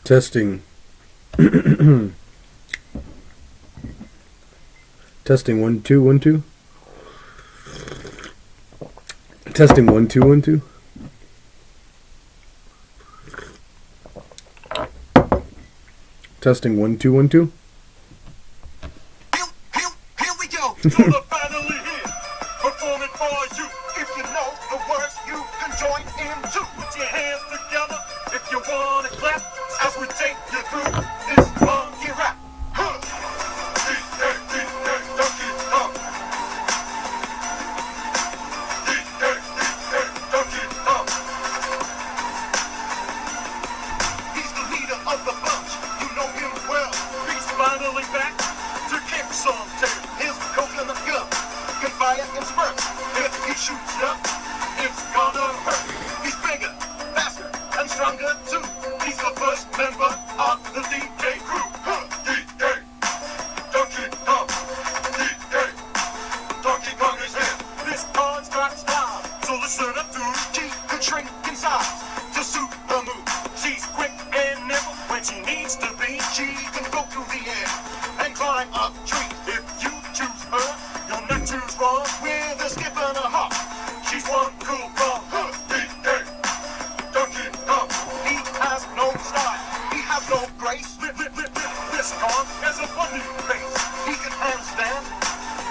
Testing. Testing 1 2 1 2. Testing 1 2 1 2. Testing 1 2 1 2. Here we go. Finally here. Performing for you. If you know the words, you can join in too. Put your hands together if you wanna clap as we take you through this funky rap. He's the leader of the bunch. You know him well. He's finally back to kick some tail. His coconut gun can fire in spurts. If he shoots up, it's gonna hurt. He's bigger, faster, and stronger too. He's the first member of the DK crew. DK, Donkey Kong, DK, Donkey Kong is here. This card's got style, so listen up to G could shrink in size to suit the move. She's quick and nimble when she needs to be. She can go through the air and climb up trees. If you choose her, you'll not choose wrong. With a skip and a hop, she's one cool ball. DK, Donkey Kong. He has no style, he has no grace. This Kong has a funny face. He can handstand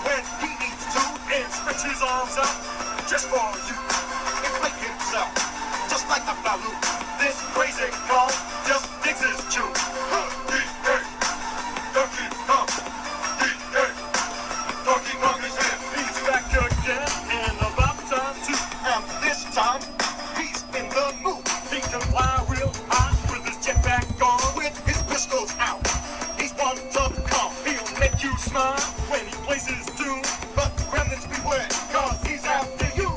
when he needs to and stretch his arms out just for you. Inflate himself just like a balloon. This crazy Kong just digs his tune. DK, Donkey Kong, DK, Donkey Kong is here. He's back again and about time too. And this time, he's in the mood. He can fly real high with his jetpack on, with his pistols out. He's one tough Kong. He'll make you smile when he plays his tune. But remnants beware, cause he's after you.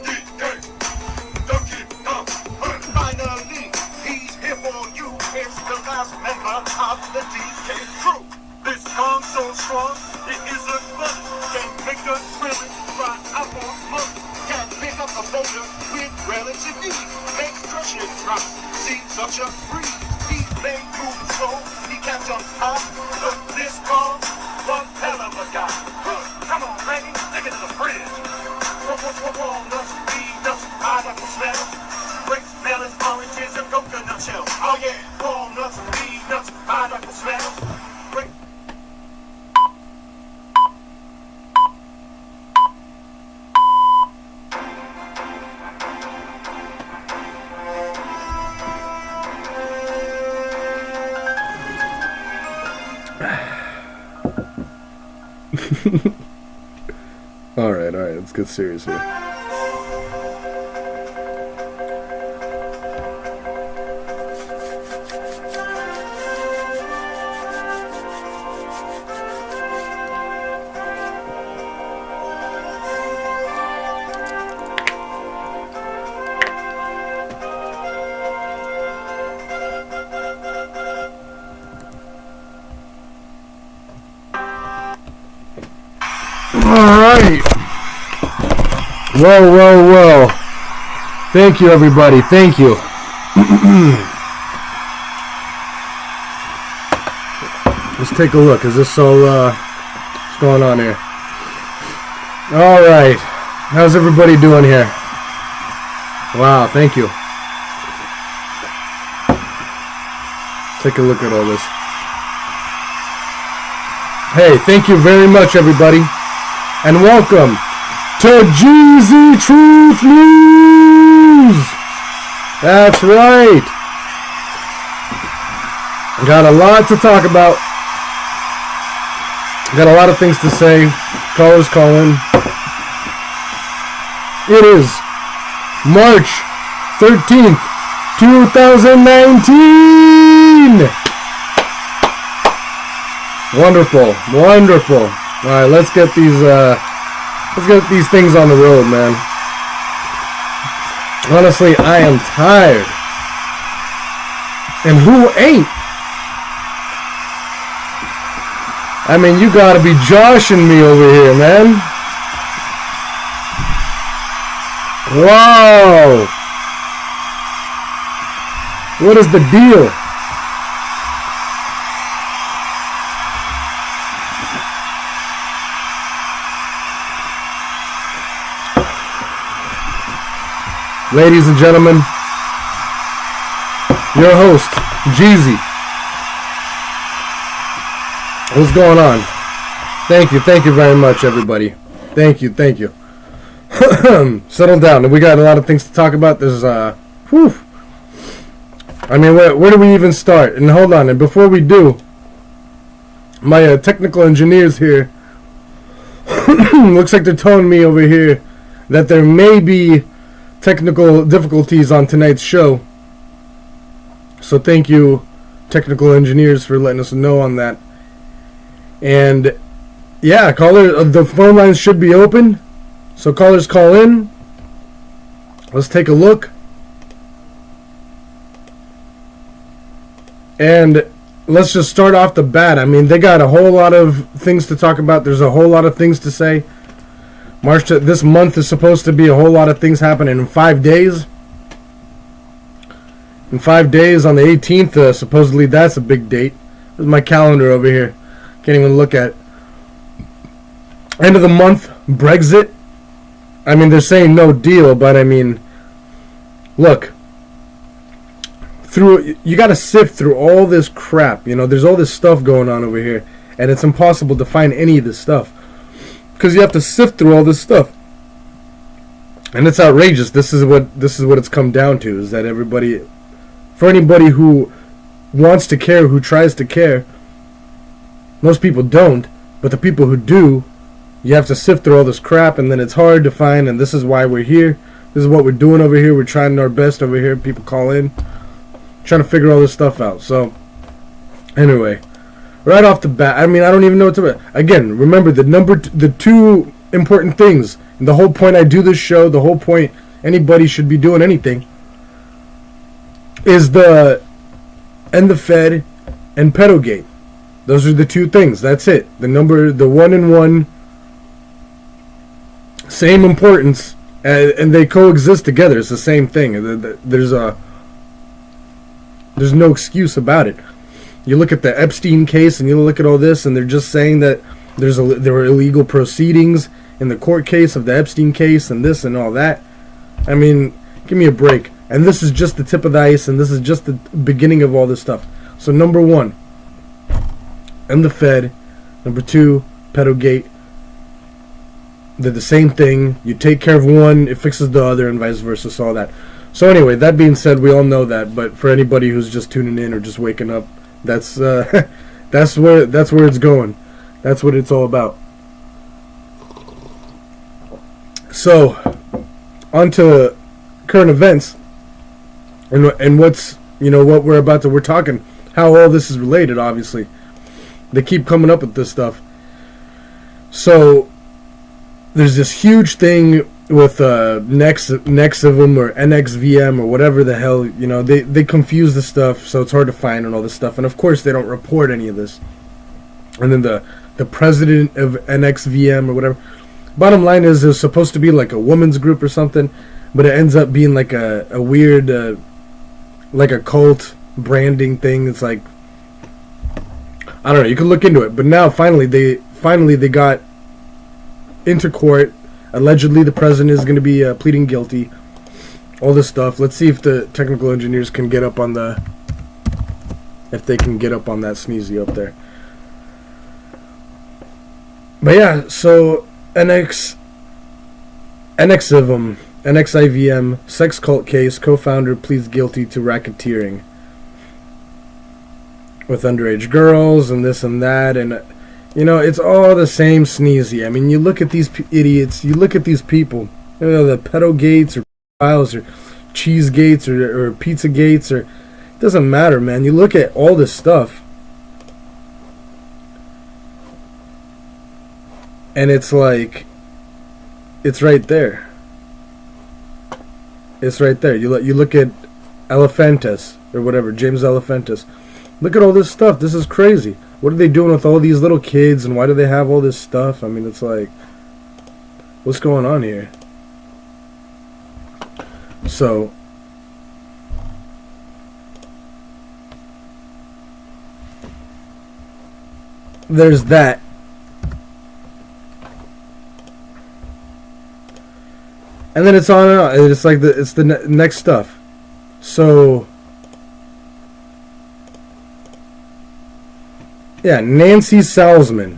DK, Donkey Kong. Finally, he's here for you. It's the last member of the DK crew. This Kong's so strong, it isn't funny. Can make a trillion fly out for money. Can pick up a boulder with relative ease. Make crushing drops, see such a breeze. He may move slow, he can't jump high. But this Kong, one hell of a guy. Come on, baby, take it to the fridge. Walnuts, peanuts, pineapple smell. Grapes, melons, oranges, and coconut shells. Oh yeah, walnuts, peanuts, pineapple smells. All right, let's get serious here. Alright. Whoa. Thank you, everybody. Thank you. Let's take a look. Is this all, what's going on here? Alright. How's everybody doing here? Wow, thank you. Take a look at all this. Hey, thank you very much, everybody. And welcome to Geezy Truth News. That's right. Got a lot to talk about. Got a lot of things to say. Callers call in. It is March 13th, 2019. Wonderful. All right, let's get these things on the road, man. Honestly, I am tired. And who ain't? I mean, you gotta be joshing me over here, man. Wow. What is the deal? ladies and gentlemen, your host, Geezy. What's going on? Thank you very much, everybody. Thank you. Settle down. We got a lot of things to talk about. There's, whew. I mean, where do we even start? And hold on, and before we do, my technical engineers here, looks like they're telling me over here that there may be technical difficulties on tonight's show. So thank you, technical engineers, for letting us know on that. And yeah, the phone lines should be open. So callers, call in. Let's take a look. And let's just start off the bat. I mean, they got a whole lot of things to talk about. There's a whole lot of things to say. This month is supposed to be a whole lot of things happening in 5 days. In 5 days, on the 18th, supposedly that's a big date. There's my calendar over here. Can't even look at it. End of the month, Brexit. I mean, they're saying no deal, but I mean, look. You got to sift through all this crap. You know, there's all this stuff going on over here, and it's impossible to find any of this stuff because you have to sift through all this stuff, and it's outrageous. This is what it's come down to: is that for anybody who wants to care, who tries to care, most people don't, but the people who do, you have to sift through all this crap, and then it's hard to find. And this is why we're here. This is what we're doing over here. We're trying our best over here. People call in. Trying to figure all this stuff out. So, anyway, right off the bat, I mean, I don't even know what to... Again, remember, the two important things, and the whole point I do this show, the whole point anybody should be doing anything, is the Fed and pedogate. Those are the two things. That's it. The 1 and 1, same importance, and they coexist together. It's the same thing. There's no excuse about it. You look at the Epstein case and you look at all this, and they're just saying that there were illegal proceedings in the court case of the Epstein case and this and all that. I mean, give me a break. And this is just the tip of the ice, and this is just the beginning of all this stuff. So number 1, and the Fed. Number 2, pedogate. They're the same thing. You take care of one, it fixes the other, and vice versa. So all that. So anyway, that being said, we all know that. But for anybody who's just tuning in or just waking up, that's where it's going. That's what it's all about. So, on to current events, and what's what we're talking, how all this is related. Obviously, they keep coming up with this stuff. So, there's this huge thing with Nxvm or Nxvm or whatever the hell, they confuse the stuff, so it's hard to find and all this stuff. And of course they don't report any of this. And then the president of Nxvm or whatever, bottom line is it's supposed to be like a woman's group or something, but it ends up being like a weird like a cult branding thing. It's like, I don't know, you can look into it. But now finally they got into court. Allegedly, the president is going to be pleading guilty. All this stuff. Let's see if the technical engineers can get up on if they can get up on that sneezy up there. But yeah, so Nxvm, sex cult case, co-founder pleads guilty to racketeering with underage girls and this and that, and it's all the same sneezy. I mean, you look at these idiots, you look at these people, the pedogates or pedophiles or cheese gates or pizza gates, or it doesn't matter, man. You look at all this stuff, and it's like, it's right there. It's right there. You look at Elephantis or whatever, James Elephantis. Look at all this stuff. This is crazy. What are they doing with all these little kids, and why do they have all this stuff? I mean, it's like, what's going on here? So, there's that. And then it's on and on. It's like it's the next stuff. So, yeah, Nancy Salzman.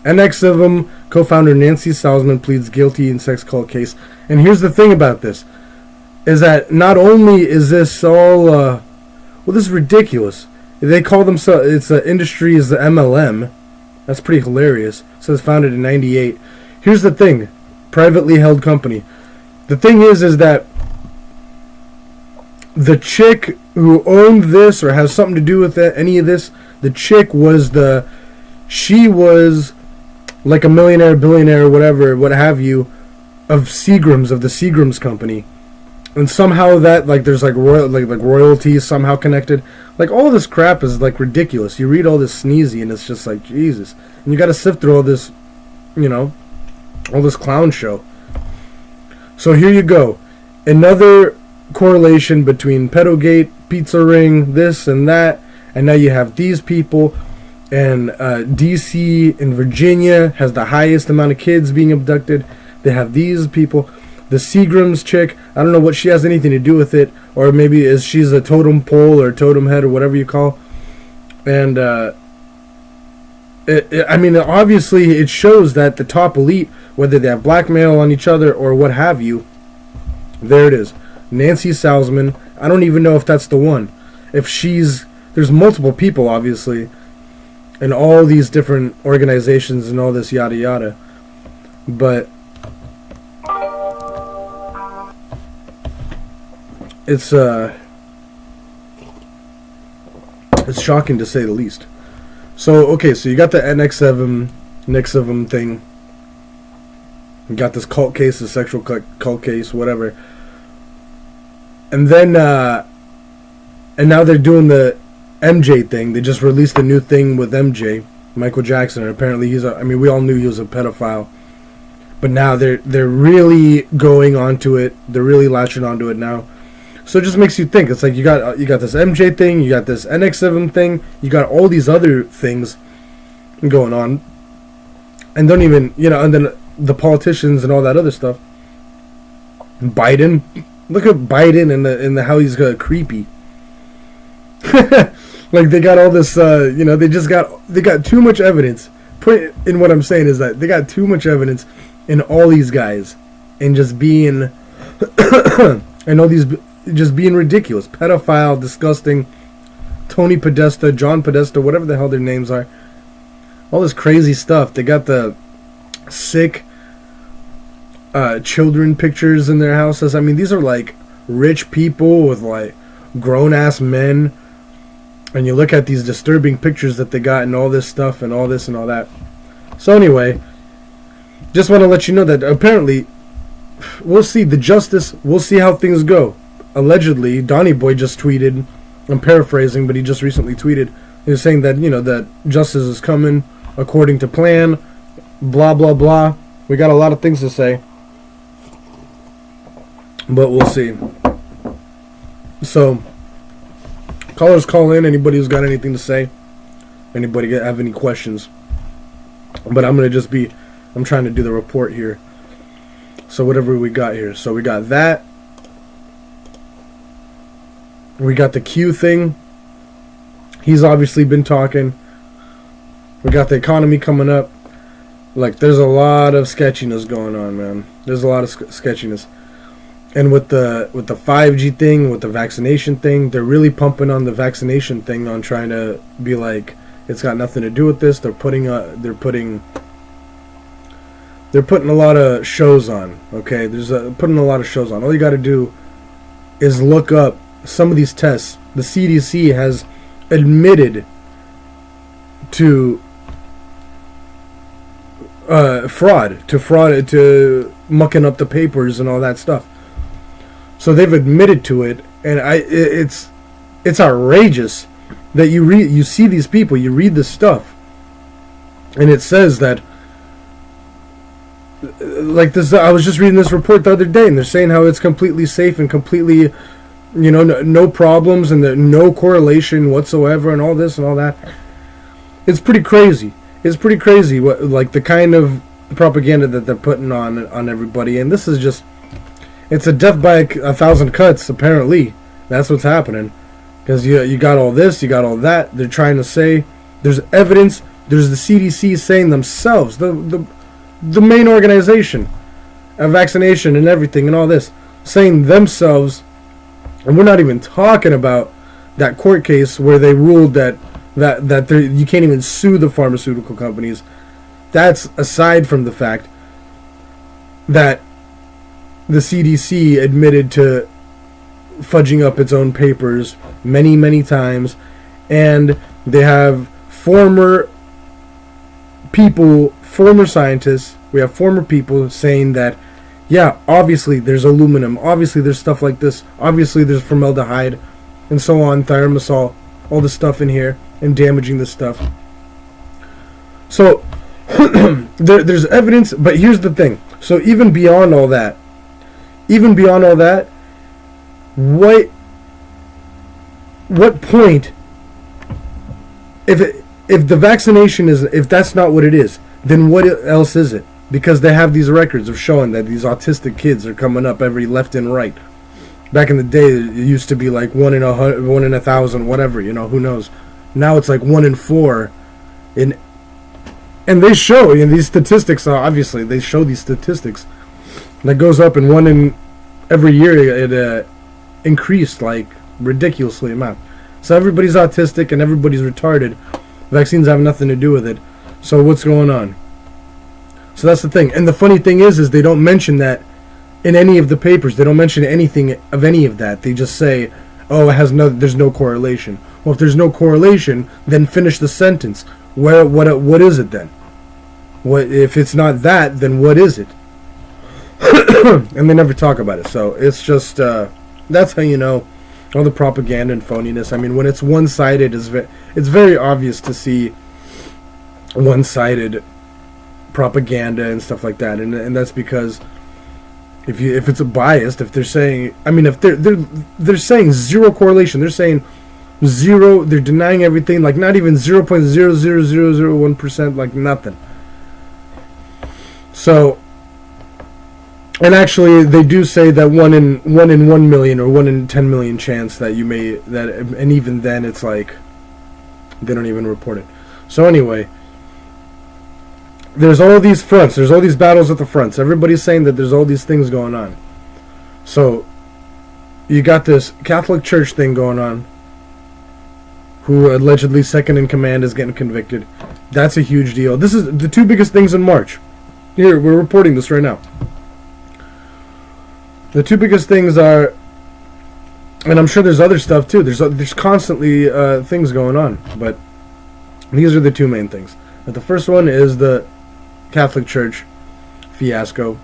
Nxvm co-founder Nancy Salzman pleads guilty in sex cult case. And here's the thing about this. Is that not only is this all... well, this is ridiculous. They call themselves... It's an industry is the MLM. That's pretty hilarious. So it's founded in 98. Here's the thing. Privately held company. The thing is that the chick who owned this or has something to do with any of this, the chick was she was like a millionaire, billionaire, whatever, what have you, of Seagram's, of the Seagram's company. And somehow that, like, there's like royalties somehow connected. Like, all this crap is like ridiculous. You read all this sneezy and it's just like, Jesus. And you gotta sift through all this, all this clown show. So here you go. Another correlation between pedogate, pizza ring, this and that. And now you have these people. And DC in Virginia has the highest amount of kids being abducted. They have these people. The Seagram's chick, I don't know what she has anything to do with it. Or maybe she's a totem pole or totem head or whatever you call. And I mean, obviously it shows that the top elite, whether they have blackmail on each other or what have you, there it is. Nancy Salzman. I don't even know if that's the one. There's multiple people, obviously, in all these different organizations and all this yada yada. But it's shocking to say the least. So, okay, so you got the Nxvm thing. You got this cult case, the sexual cult case, whatever. And then, and now they're doing the MJ thing. They just released a new thing with MJ, Michael Jackson, and apparently we all knew he was a pedophile. But now they're really going onto it. They're really latching onto it now. So it just makes you think. It's like you got this MJ thing, you got this Nxvm thing, you got all these other things going on, and don't even and then the politicians and all that other stuff. Biden, look at Biden and the how he's creepy. Like they got all this, they got too much evidence. Point in what I'm saying is that they got too much evidence in all these guys, and just being, and all these. Just being ridiculous, pedophile, disgusting, Tony Podesta, John Podesta, whatever the hell their names are, all this crazy stuff. They got the sick children pictures in their houses. I mean, these are like rich people with like grown ass men, and you look at these disturbing pictures that they got and all this stuff and all this and all that. So anyway, just want to let you know that apparently we'll see the justice. We'll see how things go. Allegedly, Donny Boy just tweeted, I'm paraphrasing, but he just recently tweeted, he was saying that, that justice is coming according to plan, blah, blah, blah. We got a lot of things to say, but we'll see. So, callers call in, anybody who's got anything to say, anybody have any questions. But I'm trying to do the report here. So whatever we got here. So we got that. We got the Q thing. He's obviously been talking. We got the economy coming up. Like, there's a lot of sketchiness going on, man. There's a lot of sketchiness. And with the 5G thing, with the vaccination thing, they're really pumping on the vaccination thing, on trying to be like, it's got nothing to do with this. They're putting a lot of shows on. Okay, putting a lot of shows on. All you got to do is look up some of these tests. The CDC has admitted to fraud, to mucking up the papers and all that stuff. So they've admitted to it, and it's outrageous that you see these people, you read this stuff, and it says that, like this. I was just reading this report the other day, and they're saying how it's completely safe and completely, no problems and no correlation whatsoever, and all this and all that. It's pretty crazy. It's pretty crazy what, like, the kind of propaganda that they're putting on everybody, and this is just It's a death by a thousand cuts, apparently. That's what's happening. Because you got all this, you got all that. They're trying to say, there's evidence, there's the CDC saying themselves, the main organization of vaccination and everything and all this, saying themselves, and we're not even talking about that court case where they ruled that you can't even sue the pharmaceutical companies. That's aside from the fact that the CDC admitted to fudging up its own papers many, many times, and they have former scientists, we have former people saying that, yeah, obviously there's aluminum, obviously there's stuff like this, obviously there's formaldehyde, and so on, thimerosal, all this stuff in here, and damaging this stuff. So, there's evidence, but here's the thing. So even beyond all that, what point, if the vaccination is, if that's not what it is, then what else is it? Because they have these records of showing that these autistic kids are coming up every left and right. Back in the day, it used to be like 1 in 1,000, whatever, who knows. Now it's like 1 in 4. And they show, these statistics, obviously, they show these statistics. That goes up, and 1 in every year, it increased like ridiculously amount. So everybody's autistic and everybody's retarded. Vaccines have nothing to do with it. So what's going on? So that's the thing. And the funny thing is they don't mention that in any of the papers. They don't mention anything of any of that. They just say, oh, there's no correlation. Well, if there's no correlation, then finish the sentence. What is it then? What if it's not that, then what is it? And they never talk about it. So it's just that's how you know all the propaganda and phoniness. I mean, when it's one-sided, it's very obvious to see one-sided propaganda and stuff like that, and that's because if it's a biased, if they're saying, I mean, if they're saying zero correlation, they're saying zero, they're denying everything, like not even 0.00001%, like nothing. So, and actually, they do say that 1 in 1 million or 1 in 10 million chance that you may and even then it's like they don't even report it. So anyway, there's all these fronts, there's all these battles at the fronts. Everybody's saying that there's all these things going on. So you got this Catholic Church thing going on, who allegedly second in command is getting convicted. That's a huge deal. This is the two biggest things in March. Here, we're reporting this right now. The two biggest things are, and I'm sure there's other stuff too. There's constantly things going on, but these are the two main things. But the first one is the Catholic Church fiasco,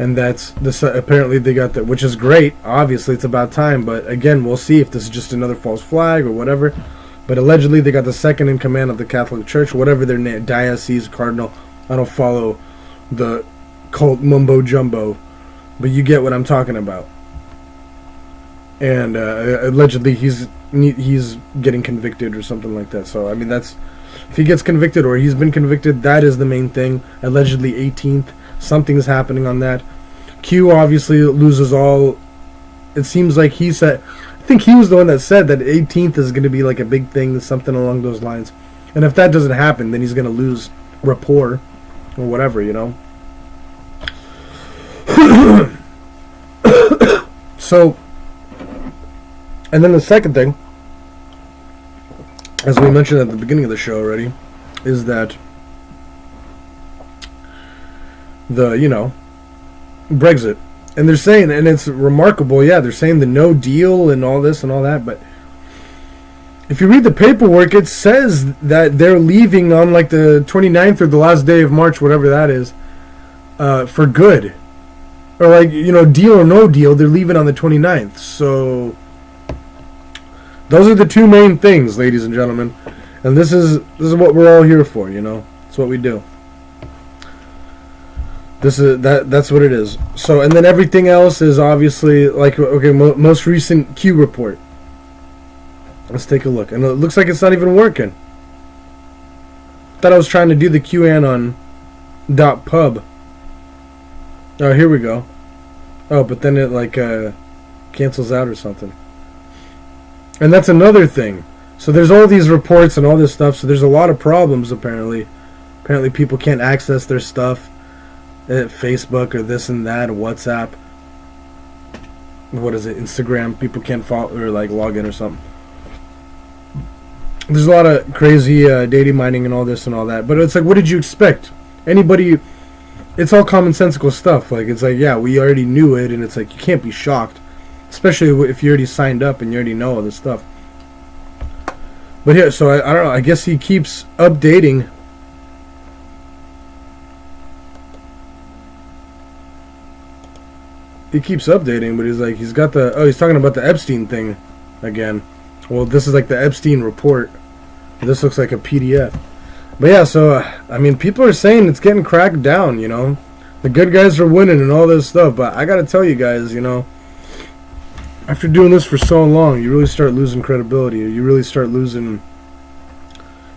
and that's this. Apparently, they got that, which is great. Obviously, it's about time. But again, we'll see if this is just another false flag or whatever. But allegedly, they got the second in command of the Catholic Church, whatever their name, diocese, cardinal. I don't follow the cult mumbo jumbo. But you get what I'm talking about. And allegedly he's getting convicted or something like that. So, I mean, that's... If he gets convicted or he's been convicted, that is the main thing. Allegedly 18th. Something's happening on that. Q obviously loses all... It seems like he said... I think he was the one that said that 18th is going to be like a big thing, something along those lines. And if that doesn't happen, then he's going to lose rapport or whatever, So, and then the second thing, as we mentioned at the beginning of the show already, is that the, Brexit. And they're saying, and it's remarkable, yeah, they're saying the no deal and all this and all that, but if you read the paperwork, it says that they're leaving on like the 29th or the last day of March, whatever that is, for good. Or like, deal or no deal, they're leaving on the 29th. So, those are the two main things, ladies and gentlemen. And this is what we're all here for, It's what we do. That's what it is. So, and then everything else is obviously, like, okay, most recent Q report. Let's take a look. And it looks like it's not even working. Thought I was trying to do the QAnon.pub. Oh, here we go. Oh, but then it like cancels out or something. And that's another thing. So there's all these reports and all this stuff. So there's a lot of problems apparently. Apparently people can't access their stuff at Facebook or this and that, or WhatsApp. What is it? Instagram. People can't follow or like log in or something. There's a lot of crazy data mining and all this and all that. But it's like, what did you expect? Anybody... It's all commonsensical stuff. Like, it's like, yeah, we already knew it, and it's like, you can't be shocked. Especially if you already signed up and you already know all this stuff. But here, so I don't know, I guess he keeps updating. He keeps updating, but he's like, he's got the... Oh, he's talking about the Epstein thing again. Well, this is like the Epstein report. This looks like a PDF. But yeah, so, I mean, people are saying it's getting cracked down, you know. The good guys are winning and all this stuff. But I gotta tell you guys, you know, after doing this for so long, you really start losing credibility. You really start losing...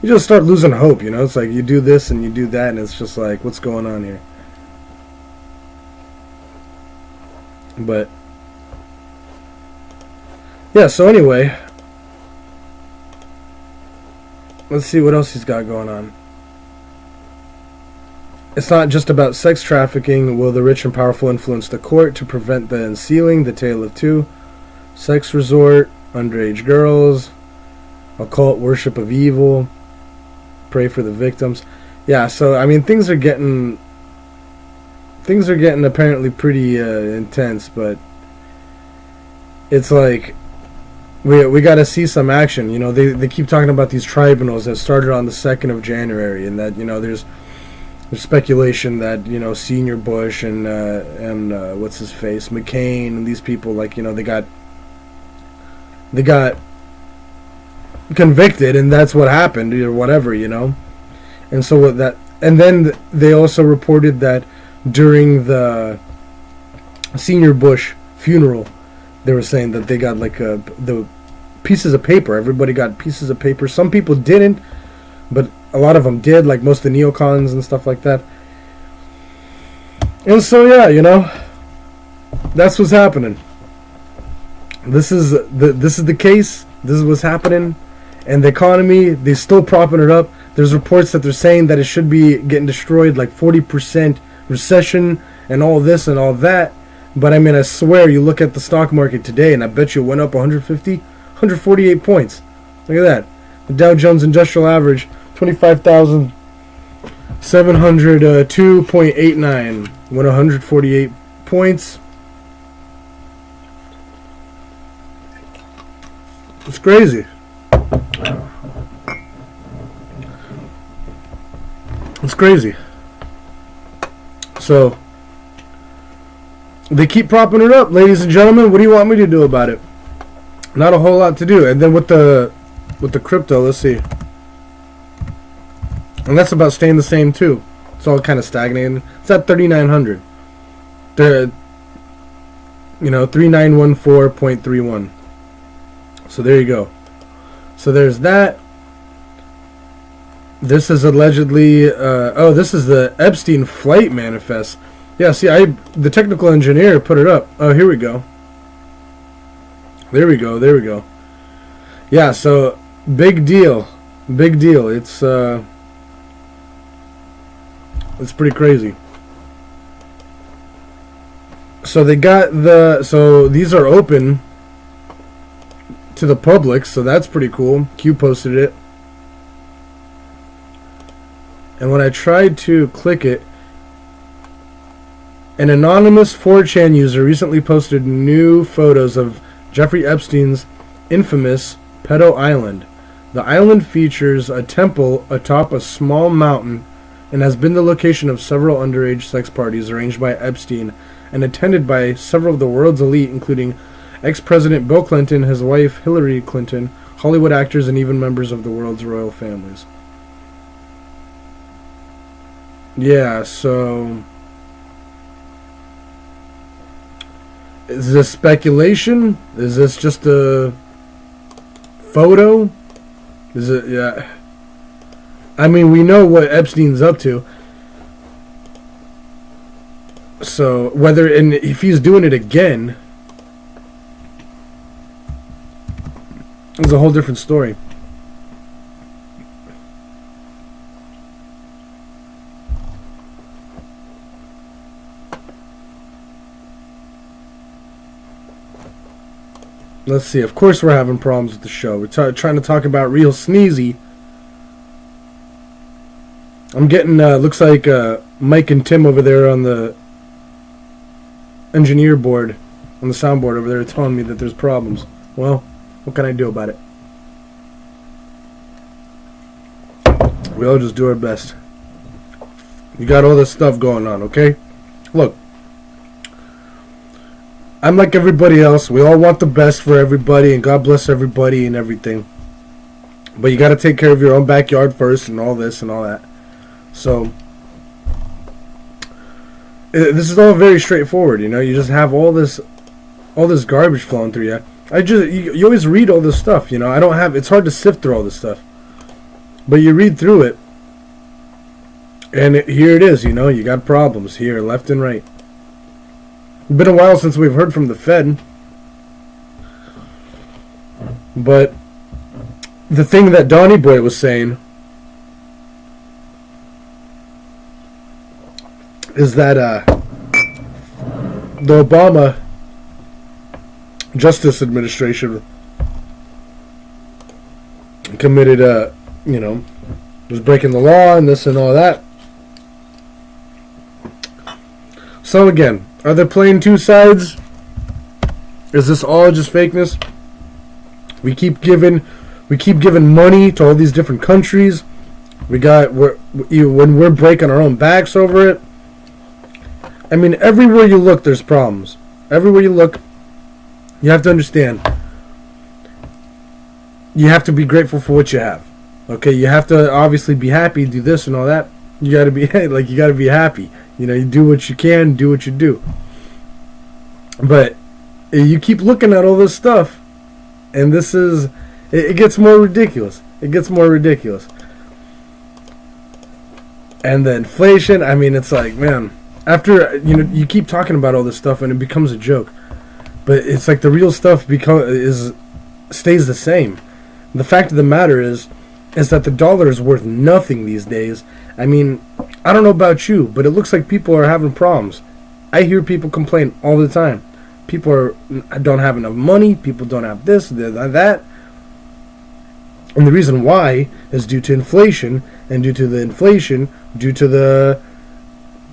You just start losing hope, you know. It's like you do this and you do that, and it's just like, what's going on here? But... yeah, so anyway... Let's see what else he's got going on. It's not just about sex trafficking. Will the rich and powerful influence the court to prevent the unsealing? The Tale of Two. Sex resort. Underage girls. Occult worship of evil. Pray for the victims. Yeah, so, I mean, things are getting apparently pretty intense, but it's like... We got to see some action. You know, they keep talking about these tribunals that started on the 2nd of January, and that, you know, there's speculation that, you know, Senior Bush and what's his face, McCain, and these people, like, you know, they got convicted, and that's what happened or whatever, you know. And so what that, and then they also reported that during the Senior Bush funeral, they were saying that they got like the pieces of paper. Everybody got pieces of paper. Some people didn't, but a lot of them did, like most of the neocons and stuff like that. And so, yeah, you know, that's what's happening. This is the case. This is what's happening. And the economy, they're still propping it up. There's reports that they're saying that it should be getting destroyed, like 40% recession and all this and all that. But I mean, I swear, you look at the stock market today, and I bet you it went up 148 points. Look at that. The Dow Jones Industrial Average, 25,702.89. Went 148 points. It's crazy. It's crazy. So... they keep propping it up, ladies and gentlemen. What do you want me to do about it? Not a whole lot to do. And then with the crypto, let's see. And that's about staying the same too. It's all kind of stagnating. It's at 3,900. You know, 3914.31. So there you go. So there's that. This is allegedly this is the Epstein flight manifest. Yeah, see, the technical engineer put it up. Oh, here we go. There we go. Yeah, so big deal. It's pretty crazy. So they got so these are open to the public, so that's pretty cool. Q posted it. And when I tried to click it, an anonymous 4chan user recently posted new photos of Jeffrey Epstein's infamous Pedo Island. The island features a temple atop a small mountain and has been the location of several underage sex parties arranged by Epstein and attended by several of the world's elite, including ex-President Bill Clinton, his wife Hillary Clinton, Hollywood actors, and even members of the world's royal families. Yeah, so... is this speculation? Is this just a photo? Is it? Yeah. I mean, we know what Epstein's up to. So whether, and if he's doing it again, it's a whole different story. Let's see. Of course, we're having problems with the show. We're trying to talk about real sneezy. I'm getting looks like Mike and Tim over there on the engineer board, on the soundboard over there, telling me that there's problems. Well, what can I do about it? We all just do our best. You got all this stuff going on, okay? Look, I'm like everybody else. We all want the best for everybody, and God bless everybody and everything. But you got to take care of your own backyard first, and all this and all that. So this is all very straightforward, you know. You just have all this garbage flowing through you. You always read all this stuff, you know. It's hard to sift through all this stuff, but you read through it, and here it is, you know. You got problems here, left and right. It's been a while since we've heard from the Fed, but the thing that Donny Boy was saying is that the Obama Justice Administration committed, was breaking the law and this and all that. So again, are they playing two sides? Is this all just fakeness? We keep giving money to all these different countries. When we're breaking our own backs over it. I mean, everywhere you look, there's problems. Everywhere you look, you have to understand. You have to be grateful for what you have. Okay, you have to obviously be happy, do this and all that. You got to be you got to be happy. You know, you do what you can, do what you do. But you keep looking at all this stuff, and it gets more ridiculous. It gets more ridiculous. And the inflation, I mean, it's like, man, after, you keep talking about all this stuff and it becomes a joke. But it's like the real stuff stays the same. The fact of the matter is that the dollar is worth nothing these days. I mean, I don't know about you, but it looks like people are having problems. I hear people complain all the time. People don't have enough money. People don't have this, that. And the reason why is due to inflation, and due to the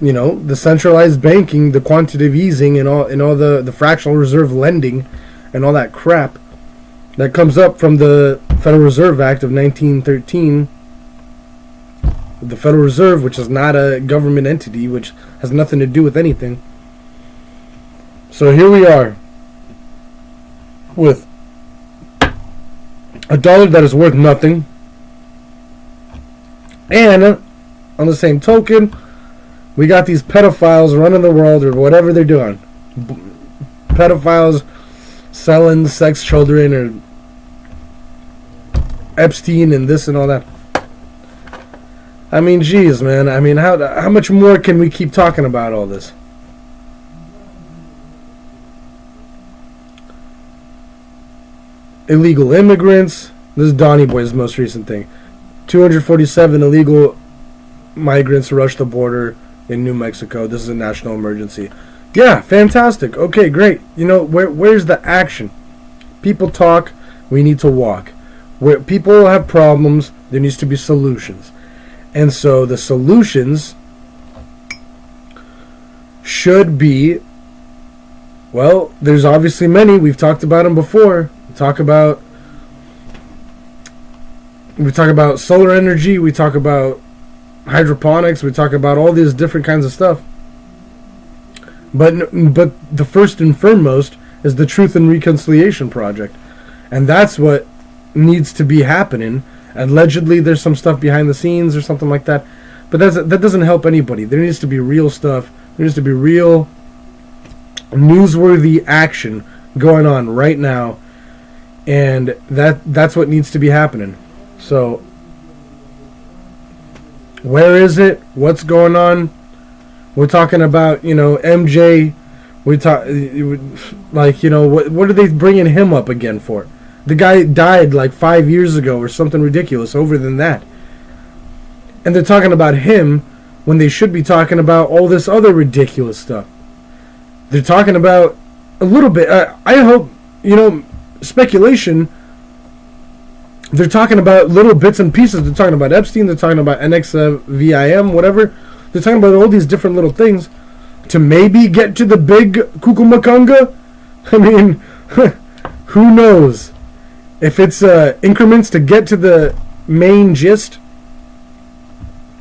the centralized banking, the quantitative easing, and all the fractional reserve lending, and all that crap that comes up from the Federal Reserve Act of 1913. The Federal Reserve, which is not a government entity, which has nothing to do with anything. So here we are with a dollar that is worth nothing, and on the same token, we got these pedophiles running the world, or whatever they're doing. Pedophiles selling sex children, or Epstein and this and all that. I mean, geez, man. I mean, how much more can we keep talking about all this? Illegal immigrants. This is Donny Boy's most recent thing. 247 illegal migrants rushed the border in New Mexico. This is a national emergency. Yeah, fantastic. Okay, great. You know, where's the action? People talk. We need to walk. Where people have problems, there needs to be solutions. And so the solutions should be, well, there's obviously many. We've talked about them before. We talk about solar energy. We talk about hydroponics. We talk about all these different kinds of stuff. But the first and foremost is the Truth and Reconciliation Project. And that's what needs to be happening. Allegedly, there's some stuff behind the scenes or something like that. But that doesn't help anybody. There needs to be real stuff. There needs to be real newsworthy action going on right now. And that's what needs to be happening. So, where is it? What's going on? We're talking about, MJ. We talk like, what are they bringing him up again for? The guy died like 5 years ago or something ridiculous over than that. And they're talking about him when they should be talking about all this other ridiculous stuff. They're talking about a little bit. I hope, speculation. They're talking about little bits and pieces. They're talking about Epstein. They're talking about Nxvm, whatever. They're talking about all these different little things to maybe get to the big kukumakanga. I mean, who knows? If it's increments to get to the main gist,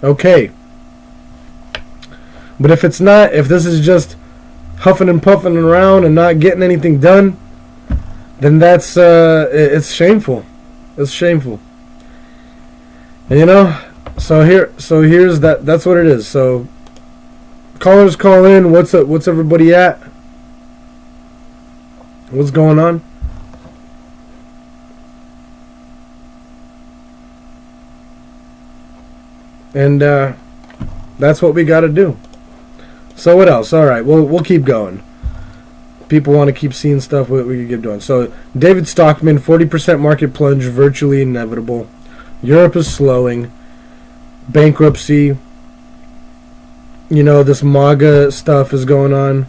okay. But if it's not, if this is just huffing and puffing around and not getting anything done, then that's it's shameful. It's shameful. And, so here's that. That's what it is. So callers call in. What's up? What's everybody at? What's going on? And that's what we got to do. So what else? All right, we'll keep going. People want to keep seeing stuff. We can keep doing. So David Stockman, 40% market plunge, virtually inevitable. Europe is slowing. Bankruptcy. This MAGA stuff is going on.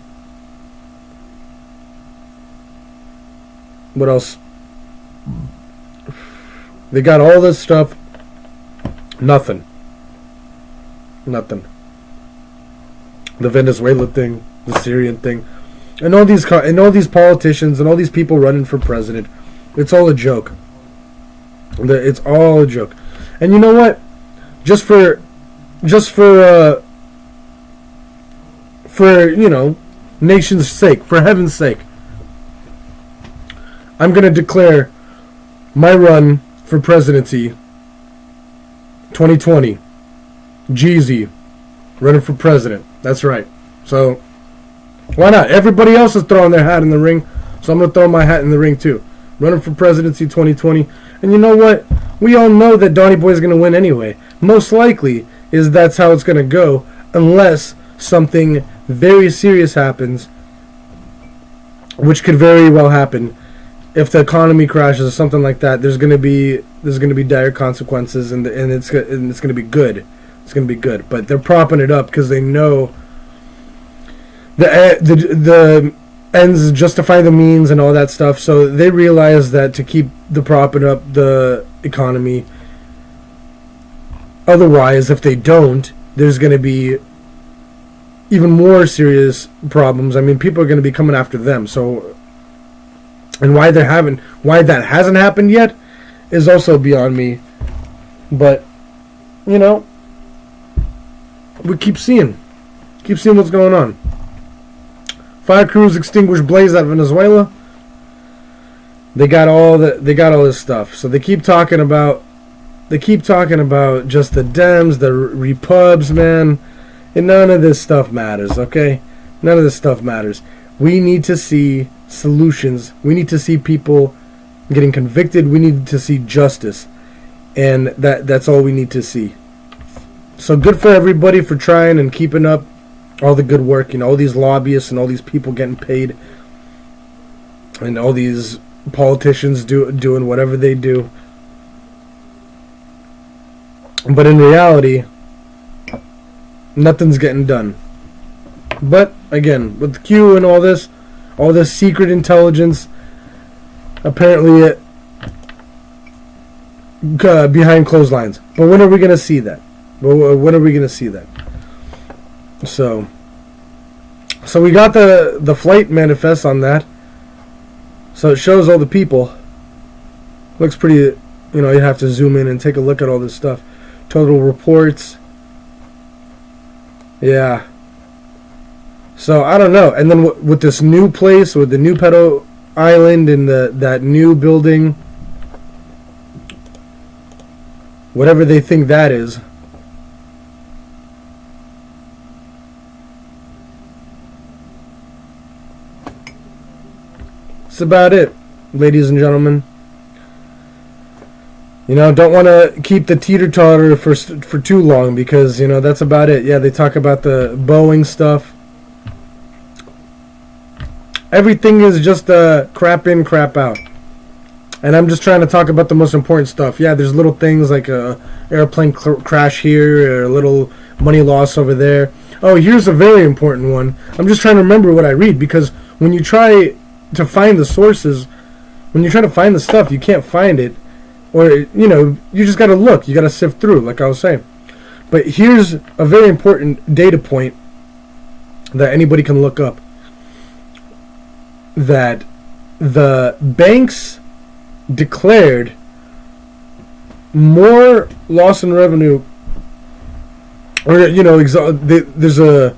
What else? They got all this stuff. Nothing. The Venezuela thing, the Syrian thing, and all these politicians and all these people running for president. It's all a joke. It's all a joke. And you know what? Just for nation's sake, for heaven's sake, I'm gonna declare my run for presidency 2020. Jeezy running for president. That's right. So why not? Everybody else is throwing their hat in the ring, so I'm gonna throw my hat in the ring too. Running for presidency 2020. And you know what? We all know that Donnie Boy's gonna win anyway. Most likely is that's how it's gonna go, unless something very serious happens, which could very well happen. If the economy crashes or something like that, there's gonna be dire consequences, and it's gonna be good. It's going to be good. But they're propping it up because they know the ends justify the means and all that stuff. So they realize that to keep the propping up the economy. Otherwise, if they don't, there's going to be even more serious problems. I mean, people are going to be coming after them. So, and why that hasn't happened yet is also beyond me. But, we keep seeing what's going on. Fire crews extinguish blaze at Venezuela. They got all this stuff. So they keep talking about just the Dems, the Repubs, man. And none of this stuff matters, okay? None of this stuff matters. We need to see solutions. We need to see people getting convicted. We need to see justice. And that's all we need to see. So good for everybody for trying and keeping up all the good work. All these lobbyists and all these people getting paid. And all these politicians doing whatever they do. But in reality, nothing's getting done. But, again, with Q and all this secret intelligence, apparently behind closed lines. But when are we going to see that? When are we going to see that? So we got the flight manifest on that. So it shows all the people. Looks pretty, you have to zoom in and take a look at all this stuff. Total reports. Yeah. So I don't know. And then with this new place, with the new pedo island and that new building, whatever they think that is. That's about it, ladies and gentlemen. Don't want to keep the teeter-totter for too long because, that's about it. Yeah, they talk about the Boeing stuff. Everything is just crap in, crap out. And I'm just trying to talk about the most important stuff. Yeah, there's little things like a airplane crash here or a little money loss over there. Oh, here's a very important one. I'm just trying to remember what I read because when you try to find the sources, when you try to find the stuff, you can't find it. Or, you just got to look. You got to sift through, like I was saying. But here's a very important data point that anybody can look up. That the banks declared more loss in revenue, or, there's a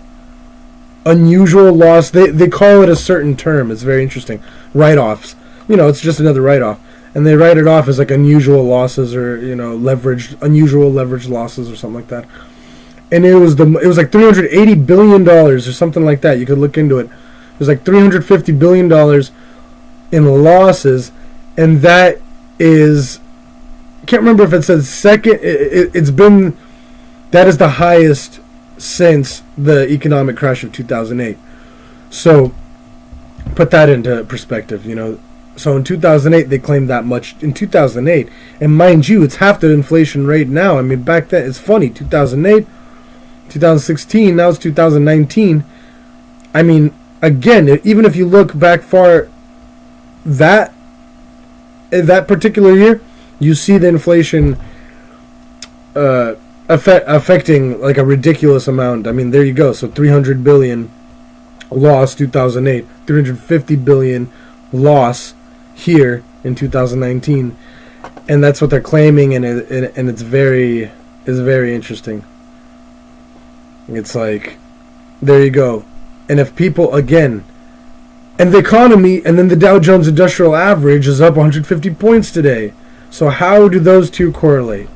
unusual loss. They call it a certain term. It's very interesting. Write-offs. It's just another write-off. And they write it off as like unusual losses or, unusual leveraged losses or something like that. And it was like $380 billion or something like that. You could look into it. It was like $350 billion in losses. And that is, I can't remember if it says second. That is the highest since the economic crash of 2008. So put that into perspective, So in 2008, they claimed that much in 2008. And mind you, it's half the inflation rate now. I mean, back then, it's funny. 2008, 2016, now it's 2019. I mean, again, even if you look back far, that particular year, you see the inflation affecting like a ridiculous amount. I mean, there you go. So 300 billion loss 2008, 350 billion loss here in 2019, and that's what they're claiming, and it's very interesting. It's like, there you go. And if people, again, and the economy, and then the Dow Jones Industrial Average is up 150 points today. So how do those two correlate?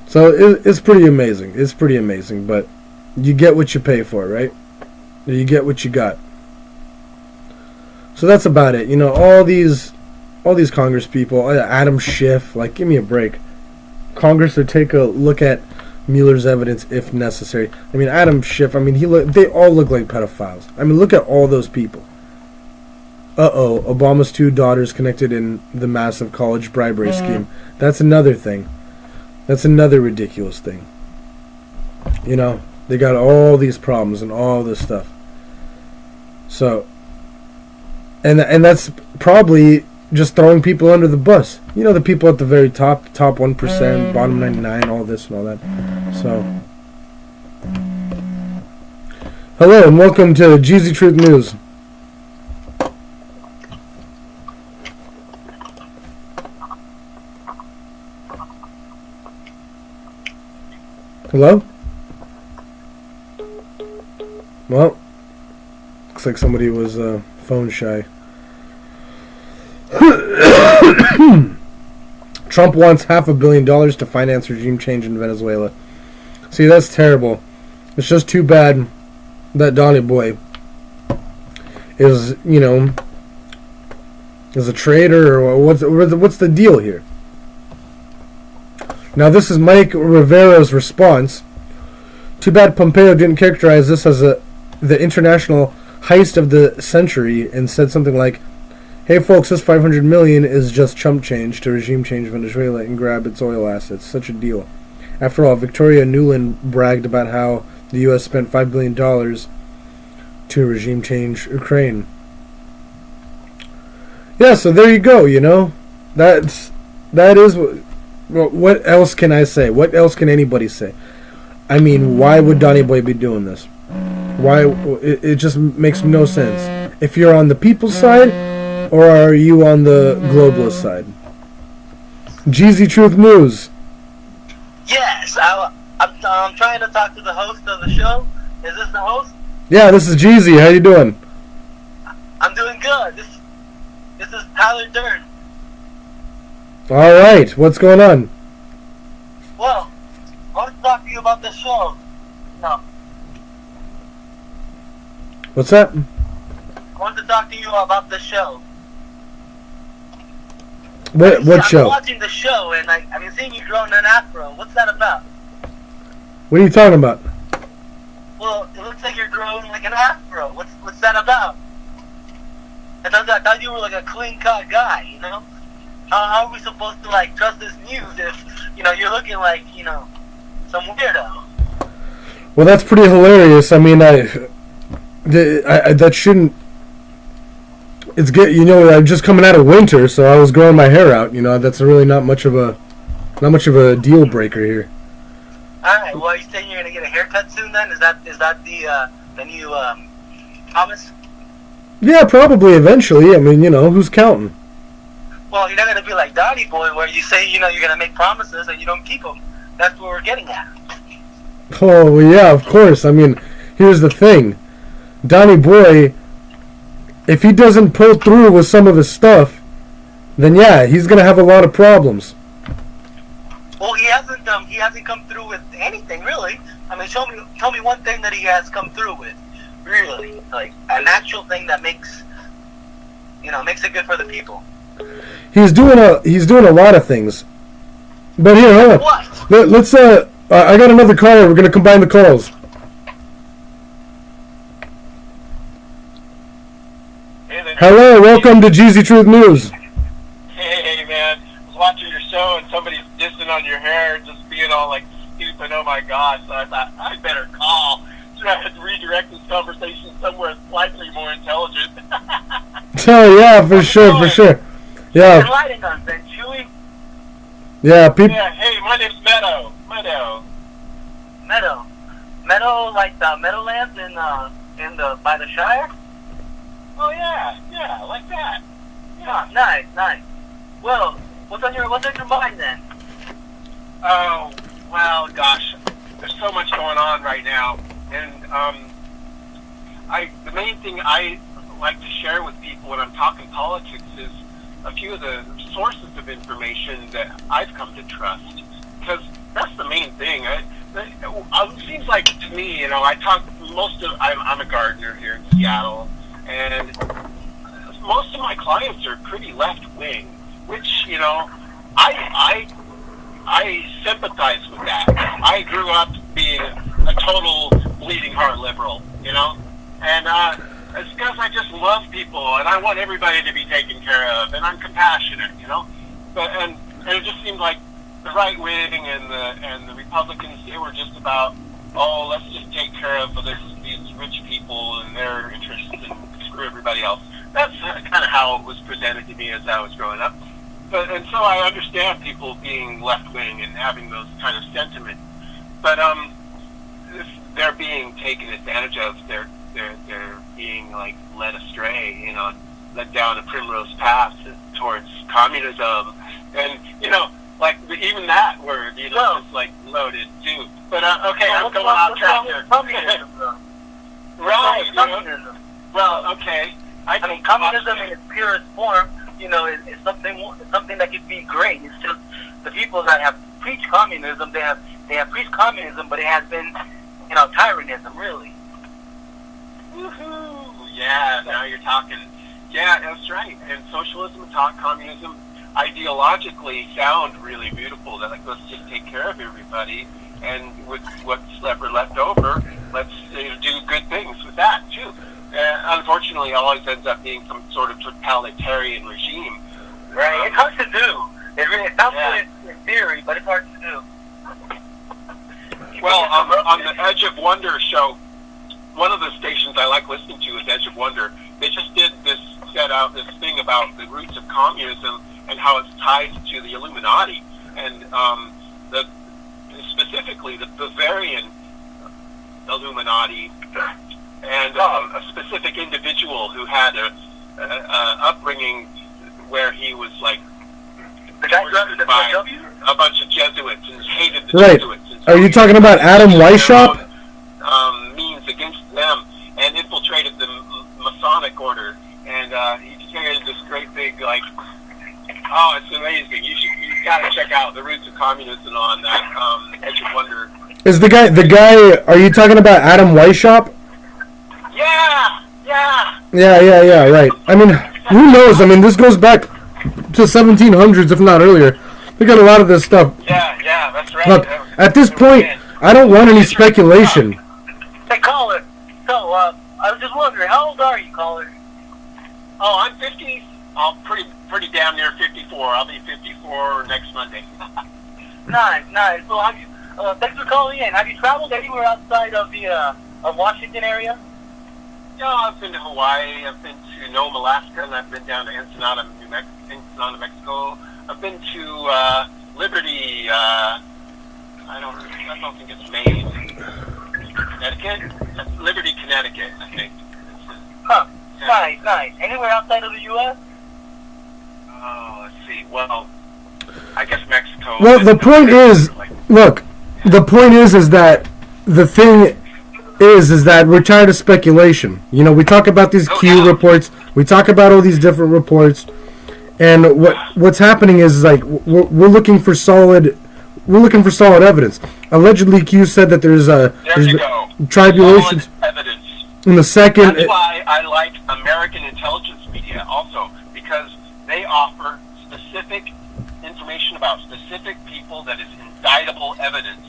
So it's pretty amazing. It's pretty amazing, but you get what you pay for, right? You get what you got. So that's about it. All these Congress people, Adam Schiff, like, give me a break. Congress would take a look at Mueller's evidence if necessary. I mean, Adam Schiff, I mean, they all look like pedophiles. I mean, look at all those people. Obama's 2 daughters connected in the massive college bribery scheme. That's another thing. That's another ridiculous thing. They got all these problems and all this stuff. So, and that's probably just throwing people under the bus. The people at the very top 1%, bottom 99, all this and all that. So, hello and welcome to Geezy Truth News. Hello? Well, looks like somebody was phone shy. Trump wants $500 million to finance regime change in Venezuela. See, that's terrible. It's just too bad that Donny Boy is, is a traitor, or what's the deal here? Now, this is Mike Rivero's response. Too bad Pompeo didn't characterize this as the international heist of the century and said something like, hey folks, this $500 million is just chump change to regime change Venezuela and grab its oil assets. Such a deal. After all, Victoria Nuland bragged about how the U.S. spent $5 billion to regime change Ukraine. Yeah, so there you go, That is what else can I say? What else can anybody say? I mean, why would Donny Boy be doing this? Why? It just makes no sense. If you're on the people's side, or are you on the globalist side? Geezy Truth News. Yes, I'm trying to talk to the host of the show. Is this the host? Yeah, this is Geezy. How you doing? I'm doing good. This is Tyler Dern. All right, what's going on? Well, I want to talk to you about the show. No. What's that? I want to talk to you about the show. What I'm show? watching the show, and I've been seeing you growing an afro. What's that about? What are you talking about? Well, it looks like you're growing like an afro. What's that about? I thought you were like a clean-cut guy, you know? How are we supposed to, like, trust this news if, you know, you're looking like, you know, some weirdo? Well, that's pretty hilarious. I mean, I that shouldn't. It's good, you know. I'm just coming out of winter, so I was growing my hair out. You know, that's really not much of a deal breaker here. All right. Well, are you saying you're gonna get a haircut soon? Then is that the new promise? Yeah, probably eventually. I mean, you know, who's counting? Well, you're not gonna be like Donnie Boy, where you say, you know, you're gonna make promises and you don't keep them. That's what we're getting at. Oh, well, yeah, of course. I mean, here's the thing. Donnie Boy, if he doesn't pull through with some of his stuff, then yeah, he's going to have a lot of problems. Well, he hasn't come through with anything, really. I mean, tell me one thing that he has come through with, really. Like, an actual thing that makes it good for the people. He's doing a lot of things. But here, hold on. What? Let's I got another caller. We're gonna combine the calls. Hey there. Hello, welcome to Geezy Truth News. Hey man, I was watching your show and somebody's dissing on your hair, just being all like stupid. Oh my gosh! So I thought I better call, try to redirect this conversation somewhere slightly more intelligent. Oh yeah, for sure. Yeah. Enlightening us, then, Chewy. Yeah, people. Yeah. Hey, my name's Meadow. Meadow, like the Meadowlands in the by the Shire. Oh yeah, like that. Yeah, nice. Well, what's on your mind then? Oh, well, gosh, there's so much going on right now, and the main thing I like to share with people when I'm talking politics is a few of the sources of information that I've come to trust, because that's the main thing. It seems like to me, you know, I'm a gardener here in Seattle, and most of my clients are pretty left-wing, which, you know, I sympathize with that. I grew up being a total bleeding heart liberal, you know, and it's because I just love people and I want everybody to be taken care of, and I'm compassionate, you know. But and it just seemed like the right wing and the Republicans, they were just about, oh, let's just take care of these rich people and their interests and screw everybody else. That's kind of how it was presented to me as I was growing up. And so I understand people being left wing and having those kind of sentiments. But if they're being taken advantage of, they're being like led astray, you know, led down a primrose path towards communism, and you know, like even that word, you know, is like loaded too. But okay, I'm going off track here. Communism, though. Right. You know? Communism. Well, okay. I mean, communism in its purest form, you know, is something that could be great. It's just the people that have preached communism, they have preached communism, but it has been, you know, tyrannism, really. Woohoo! Yeah, now you're talking. Yeah, that's right. And socialism and communism ideologically sound really beautiful. They're like, let's just take care of everybody, and with what's ever left over, let's do good things with that too. Unfortunately, it always ends up being some sort of totalitarian regime. Right. It's hard to do. It sounds good in theory, but it's hard to do. Well, on the Edge of Wonder show, one of the stations I like listening to is Edge of Wonder. They just set out this thing about the roots of communism and how it's tied to the Illuminati, and specifically the Bavarian Illuminati, and a specific individual who had a upbringing where he was like by a bunch of Jesuits and hated the Jesuits. And so are you talking about Adam Weishaupt? Means against them, and infiltrated the Masonic order, and he created this great big, like, oh, it's amazing. You gotta check out the roots of communism on that Edge of Wonder. Is the guy? Are you talking about Adam Weishaupt? Yeah. Yeah, right. I mean, who knows? I mean, this goes back to 1700s, if not earlier. Look at a lot of this stuff. Yeah, that's right. Look, at this point, I don't want any speculation. Hey, caller. So, I was just wondering, how old are you, caller? Oh, I'm 50. I'm pretty damn near 54. I'll be 54 next Monday. Nice. So, have you? Thanks for calling in. Have you traveled anywhere outside of the of Washington area? Yeah, I've been to Hawaii. I've been to Nome, Alaska, and I've been down to Ensenada, Mexico. I've been to Liberty. I don't think it's Maine. Connecticut? Liberty, Connecticut, I think. Huh. Yeah. Nice. Anywhere outside of the U.S.? Oh, let's see. Well, I guess Mexico. Well, the point is, look, the point is that the thing is that we're tired of speculation. You know, we talk about these Q reports, we talk about all these different reports, and what's happening is like we're looking for solid evidence. Allegedly, Q said that there's tribulations solid evidence. in the second. That's why I like American intelligence media also, because they offer specific information about specific people that is indictable evidence.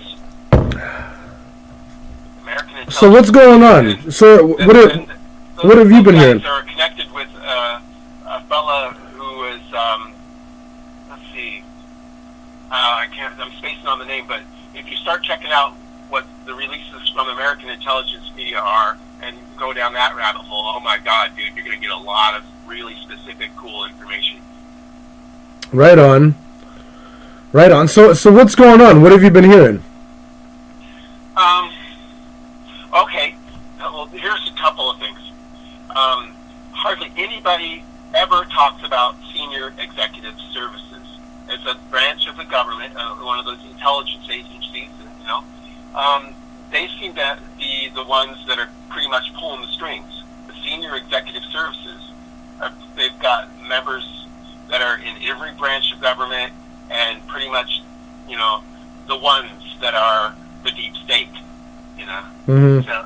So what's going on? So what have you been hearing? Are connected with a fella who is let's see, I'm spacing on the name, but if you start checking out what the releases from American intelligence media are and go down that rabbit hole, oh my God, dude, you're going to get a lot of really specific, cool information. Right on. So what's going on? What have you been hearing? Okay. Well, here's a couple of things. Hardly anybody ever talks about senior executive services. It's a branch of the government, one of those intelligence agencies, you know. They seem to be the ones that are pretty much pulling the strings. The senior executive services, they've got members that are in every branch of government, and pretty much, you know, the ones that are the deep state, you know. Mm-hmm. So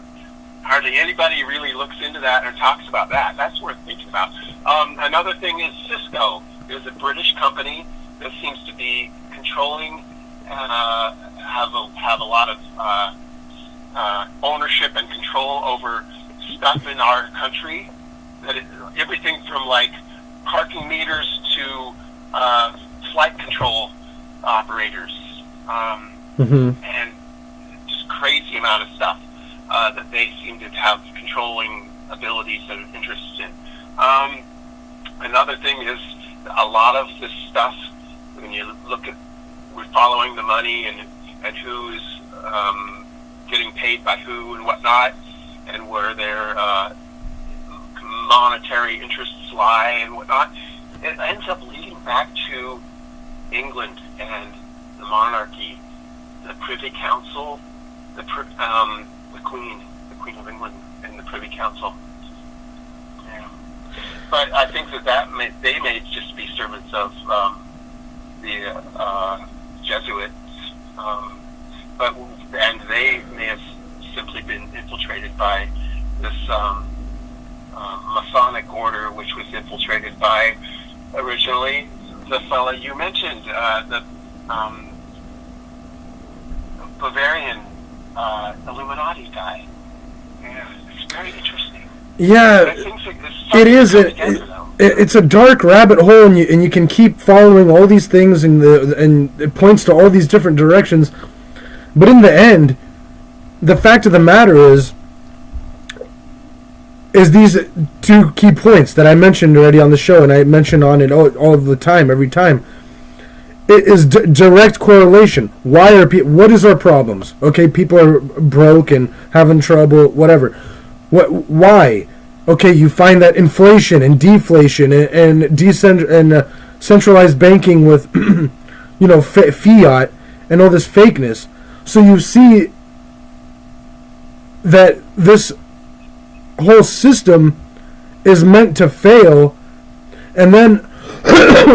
hardly anybody really looks into that or talks about that. That's worth thinking about. Another thing is Cisco is a British company that seems to be controlling, have a lot of ownership and control over stuff in our country. Everything from like parking meters to flight control operators, and just crazy amount of stuff that they seem to have controlling abilities and interests in. Another thing is a lot of this stuff, when you look at, we're following the money and who's getting paid by who and whatnot, and where their monetary interests lie and whatnot, it ends up leading back to England and the monarchy, the Privy Council, the Queen of England, and the Privy Council. Yeah. But I think they may just be servants of the Jesuits, and they may have simply been infiltrated by this Masonic order, which was infiltrated by originally the fella you mentioned, the Bavarian Illuminati guy. Yeah, it's very interesting. Yeah, it is. It's a dark rabbit hole, and you can keep following all these things, and it points to all these different directions. But in the end, the fact of the matter is these two key points that I mentioned already on the show, and I mention on it all the time, every time. It is direct correlation. Why are people? What is our problems? Okay, people are broke and having trouble, whatever. Why? Okay, you find that inflation and deflation and centralized banking with, fiat and all this fakeness. So you see that this whole system is meant to fail, and then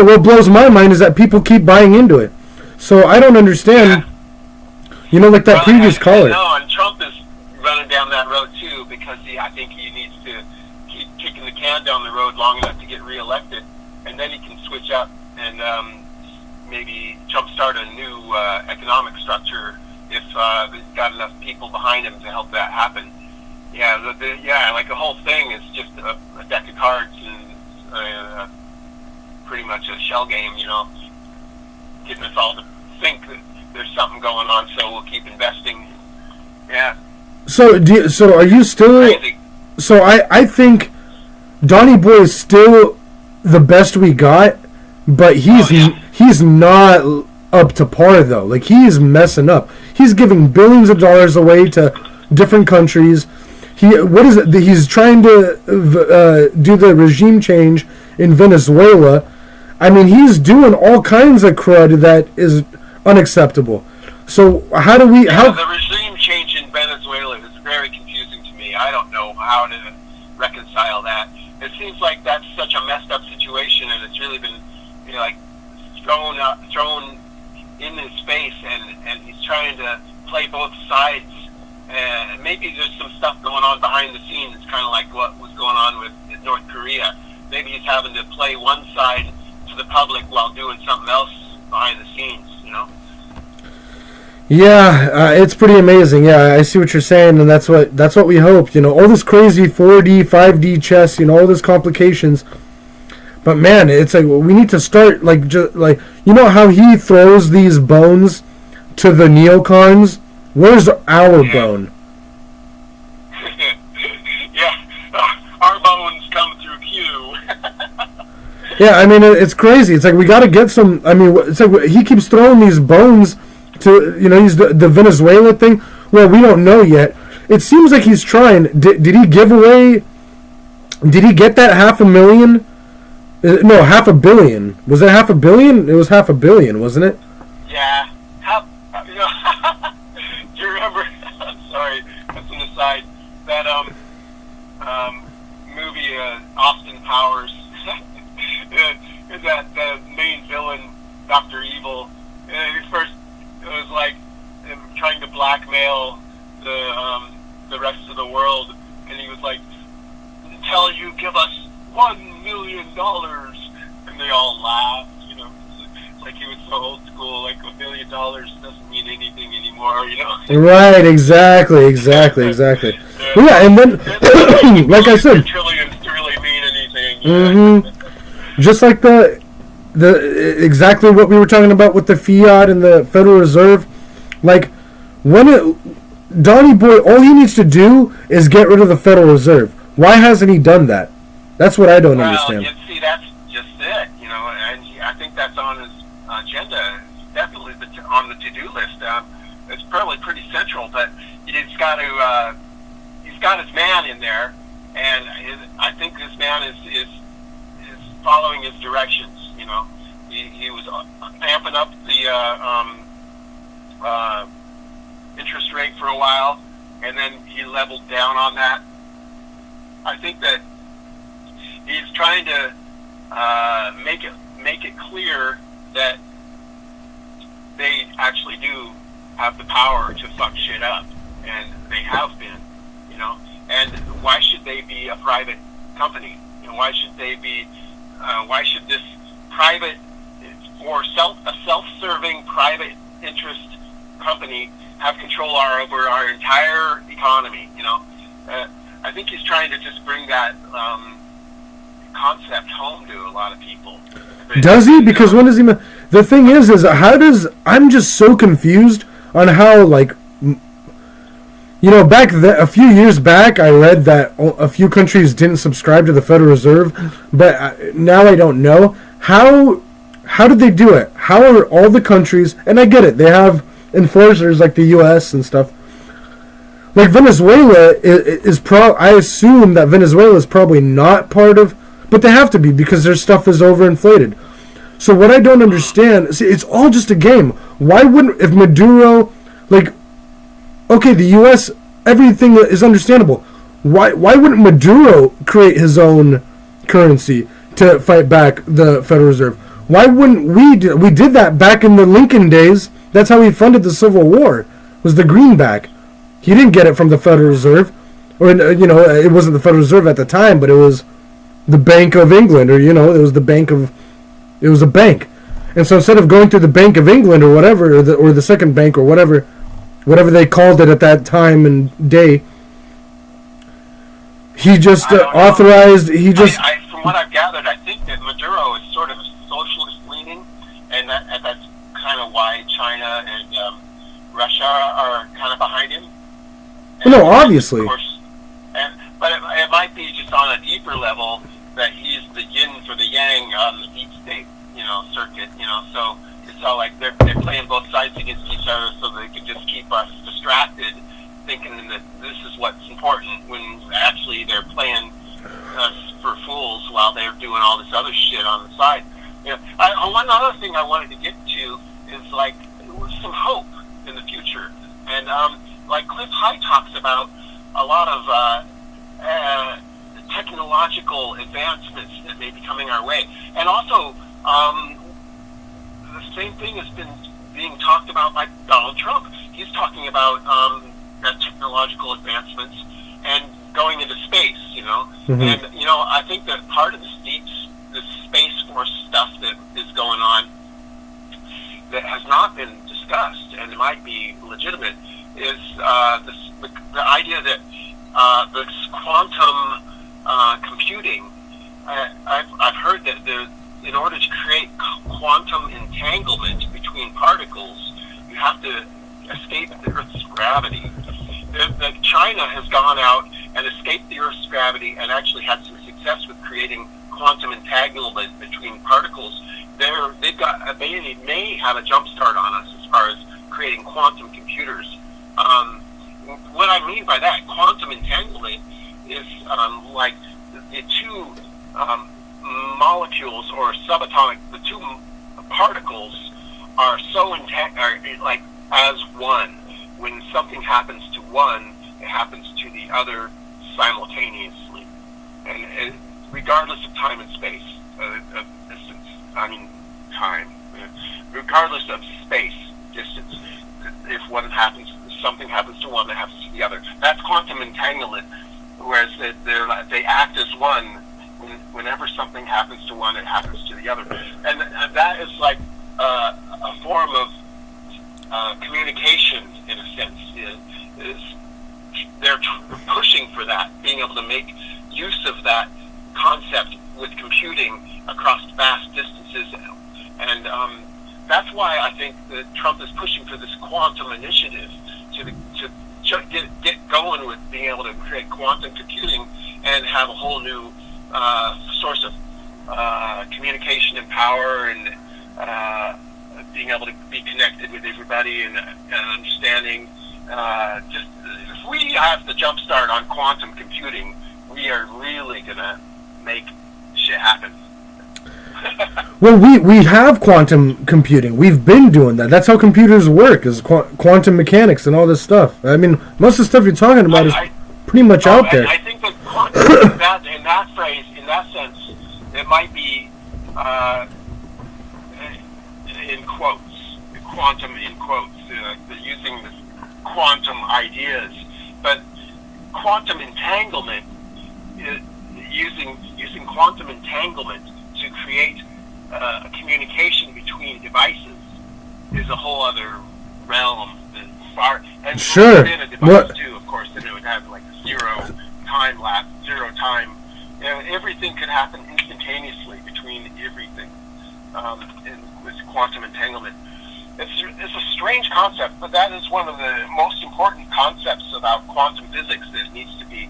what blows my mind is that people keep buying into it. So I don't understand. Yeah. Like that previous caller. No, and Trump is running down that road too, because I think he needs to keep kicking the can down the road long enough to get reelected, and and then he can switch up and maybe jumpstart a new economic structure if he's got enough people behind him to help that happen. Yeah, like the whole thing is just a deck of cards and pretty much a shell game, you know, getting us all to think that there's something going on, so we'll keep investing. Yeah. So are you still? Crazy. So I think Donnie Boy is still the best we got, but he's not up to par though. Like, he's messing up. He's giving billions of dollars away to different countries. He's trying to do the regime change in Venezuela. I mean, he's doing all kinds of crud that is unacceptable. So how do we? The regime change in Venezuela is very confusing to me. I don't know how to reconcile that. It seems like that's such a messed up situation, and it's really been, you know, like thrown in his face, and he's trying to play both sides. And maybe there's some stuff going on behind the scenes. It's kind of like what was going on with North Korea. Maybe he's having to play one side to the public while doing something else behind the scenes, you know? Yeah, it's pretty amazing. Yeah, I see what you're saying, and that's what we hope. You know, all this crazy 4D, 5D chess, you know, all these complications. But man, it's like we need to start like you know how he throws these bones to the neocons. Where's our bone? Our bones come through Q. Yeah, I mean, it's crazy. It's like we got to get some. I mean, it's like he keeps throwing these bones to, you know, he's the Venezuela thing. Well, we don't know yet. It seems like he's trying. Did he give away? Did he get that $500,000? No, $500 million. Was it $500 million? It was $500 million, wasn't it? Yeah. You know, do you remember? Sorry, that's an aside. That movie, Austin Powers. That the main villain, Dr. Evil. First, it was like him trying to blackmail the rest of the world, and he was like, "Until you give us $1 million," and they all laughed. You know, it's like he was so old school. Like $1 million doesn't mean anything anymore. You know. Right. Exactly. Yeah, and then, like I said, trillions to really mean anything. Mm-hmm. Just like the exactly what we were talking about with the fiat and the Federal Reserve. Like, Donnie Boy, all he needs to do is get rid of the Federal Reserve. Why hasn't he done that? That's what I don't understand. Well, see, that's just it, you know, and I think that's on his agenda. It's definitely on the to-do list. It's probably pretty central, but he's got his man in there, and I think this man is following his directions. You know, he was amping up the interest rate for a while, and then he leveled down on that. I think that he's trying to make it clear that they actually do have the power to fuck shit up, and they have been, you know. And why should they be a private company? And why should they be? Why should this private or a self-serving private interest company have control over our entire economy? You know, I think he's trying to just bring that concept home to a lot of people. But, does he? Because when does he? The thing is how does? I'm just so confused on how, like, you know, a few years back, I read that a few countries didn't subscribe to the Federal Reserve, but now I don't know. How did they do it? How are all the countries, and I get it, they have enforcers like the U.S. and stuff. Like Venezuela I assume that Venezuela is probably not part of, but they have to be because their stuff is overinflated. So what I don't understand, see, it's all just a game. Why wouldn't, if Maduro, like, okay, the U.S., everything is understandable. Why wouldn't Maduro create his own currency to fight back the Federal Reserve? Why wouldn't we do? We did that back in the Lincoln days. That's how he funded the Civil War, was the greenback. He didn't get it from the Federal Reserve. Or, you know, it wasn't the Federal Reserve at the time, but it was the Bank of England, or, you know, it was the Bank of It was a bank. And so instead of going through the Bank of England or whatever, or the second bank or whatever they called it at that time and day, he just authorized. He just. From what I've gathered, I think that Maduro is sort of socialist leaning, and that's kind of why China and Russia are kind of behind him. And no, obviously. Of course, but it might be just on a deeper level that he's the yin for the yang on the deep state, circuit, so it's all like they're playing both sides against each other so they can just keep us distracted, thinking that this is what's important when actually they're playing us for fools while they're doing all this other shit on the side. One other thing I wanted to get to is like some hope in the future, and like Cliff High talks about a lot of technological advancements that may be coming our way, and also the same thing has been being talked about by Donald Trump. He's talking about technological advancements and going into space, Mm-hmm. And I think that part of this Space Force stuff that is going on that has not been discussed and might be legitimate is the idea that this quantum computing. I've heard that in order to create quantum entanglement between particles, you have to escape the Earth's gravity. China has gone out and escaped the Earth's gravity and actually had some success with creating quantum entanglement between particles. They may have a jump start on us as far as creating quantum computers. What I mean by that, quantum entanglement, is like the two molecules or subatomic, the two particles are so like as one. When something happens to one, it happens to the other simultaneously, and regardless of time and space, of distance. Time. Regardless of space, distance. If something happens to one, it happens to the other. That's quantum entanglement. Whereas they act as one. Whenever something happens to one, it happens to the other, and that is like a form of communication in a sense. They're pushing for that, being able to make use of that concept with computing across vast distances, and that's why I think that Trump is pushing for this quantum initiative to get going with being able to create quantum computing and have a whole new source of communication and power, and being able to be connected with everybody and understanding. Just if we have the jump start on quantum computing, we are really gonna make shit happen. Well, we have quantum computing. We've been doing that. That's how computers work, is quantum mechanics and all this stuff. I mean, most of the stuff you're talking about is pretty much out there. I think that quantum, in that phrase, in that sense, it might be in quotes, quantum in quotes, using the quantum ideas, but quantum entanglement, using quantum entanglement to create a communication between devices is a whole other realm. And sure. Within a device too, of course, then it would have like zero time lapse, zero time. Everything could happen instantaneously between everything. With quantum entanglement, it's a strange concept, but that is one of the most important concepts about quantum physics that needs to be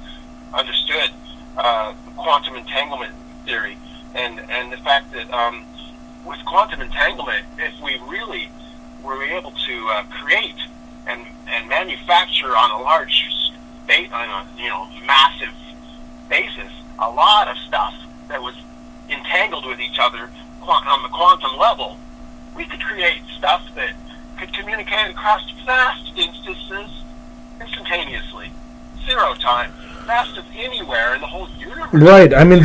understood. Quantum entanglement theory, and the fact that with quantum entanglement, if we really were able to create and manufacture on a large massive basis a lot of stuff that was entangled with each other on the quantum level, we could create stuff that could communicate across vast distances instantaneously, zero time, fast as anywhere in the whole universe. Right. I mean,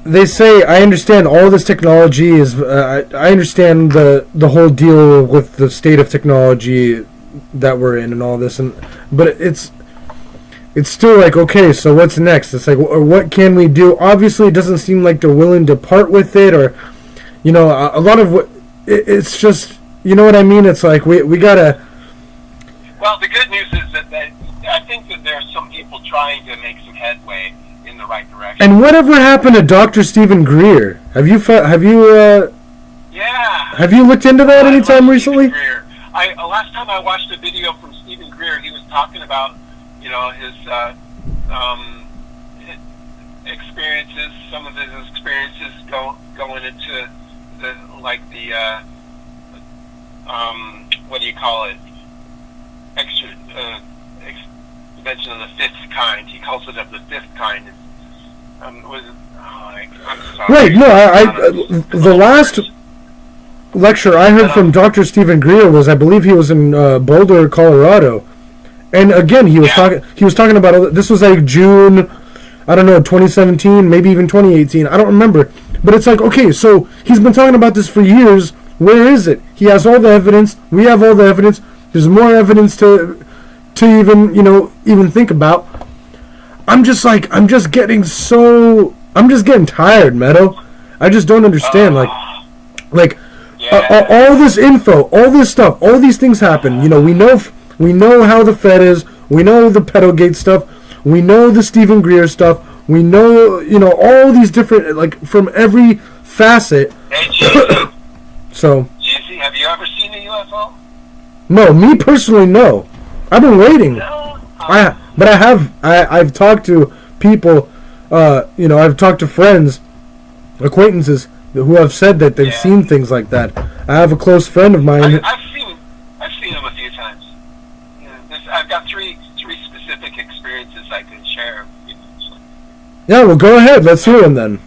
they say, I understand all this technology is. I understand the whole deal with the state of technology that we're in and all this, but it's still like, okay, so what's next? It's like, or what can we do? Obviously, it doesn't seem like they're willing to part with it, or you know, a lot of what it's just, you know what I mean. It's like we gotta. Well, the good news is that I think that there are some people trying to make some headway in the right direction. And whatever happened to Dr. Stephen Greer? Have you Yeah. have you looked into that anytime recently? Last time I watched a video from Stephen Greer, he was talking about, you know, his experiences, some of his experiences going into the what do you call it? Invention of the fifth kind. He calls it of the fifth kind. I'm sorry. Right. No, the last lecture I heard from Dr. Stephen Greer was, I believe he was in Boulder, Colorado, and again he was talking about, this was like June, I don't know, 2017, maybe even 2018, I don't remember, but it's like, okay, so he's been talking about this for years. Where is it? He has all the evidence. We have all the evidence. There's more evidence to even, you know, even think about. I'm just getting tired, Meadow. I just don't understand, all this info, all this stuff, all these things happen. You know, we know how the Fed is. We know the pedogate stuff. We know the Stephen Greer stuff. We know, you know, all these different, like, from every facet. Hey, Geezy. So. Geezy, have you ever seen a UFO? No, me personally, no. I've been waiting. No. I've talked to people. You know, I've talked to friends, acquaintances who have said that they've seen things like that. I have a close friend of mine. I've seen them a few times. I've got three specific experiences I can share with you. So. Yeah, well, go ahead. Let's hear them then.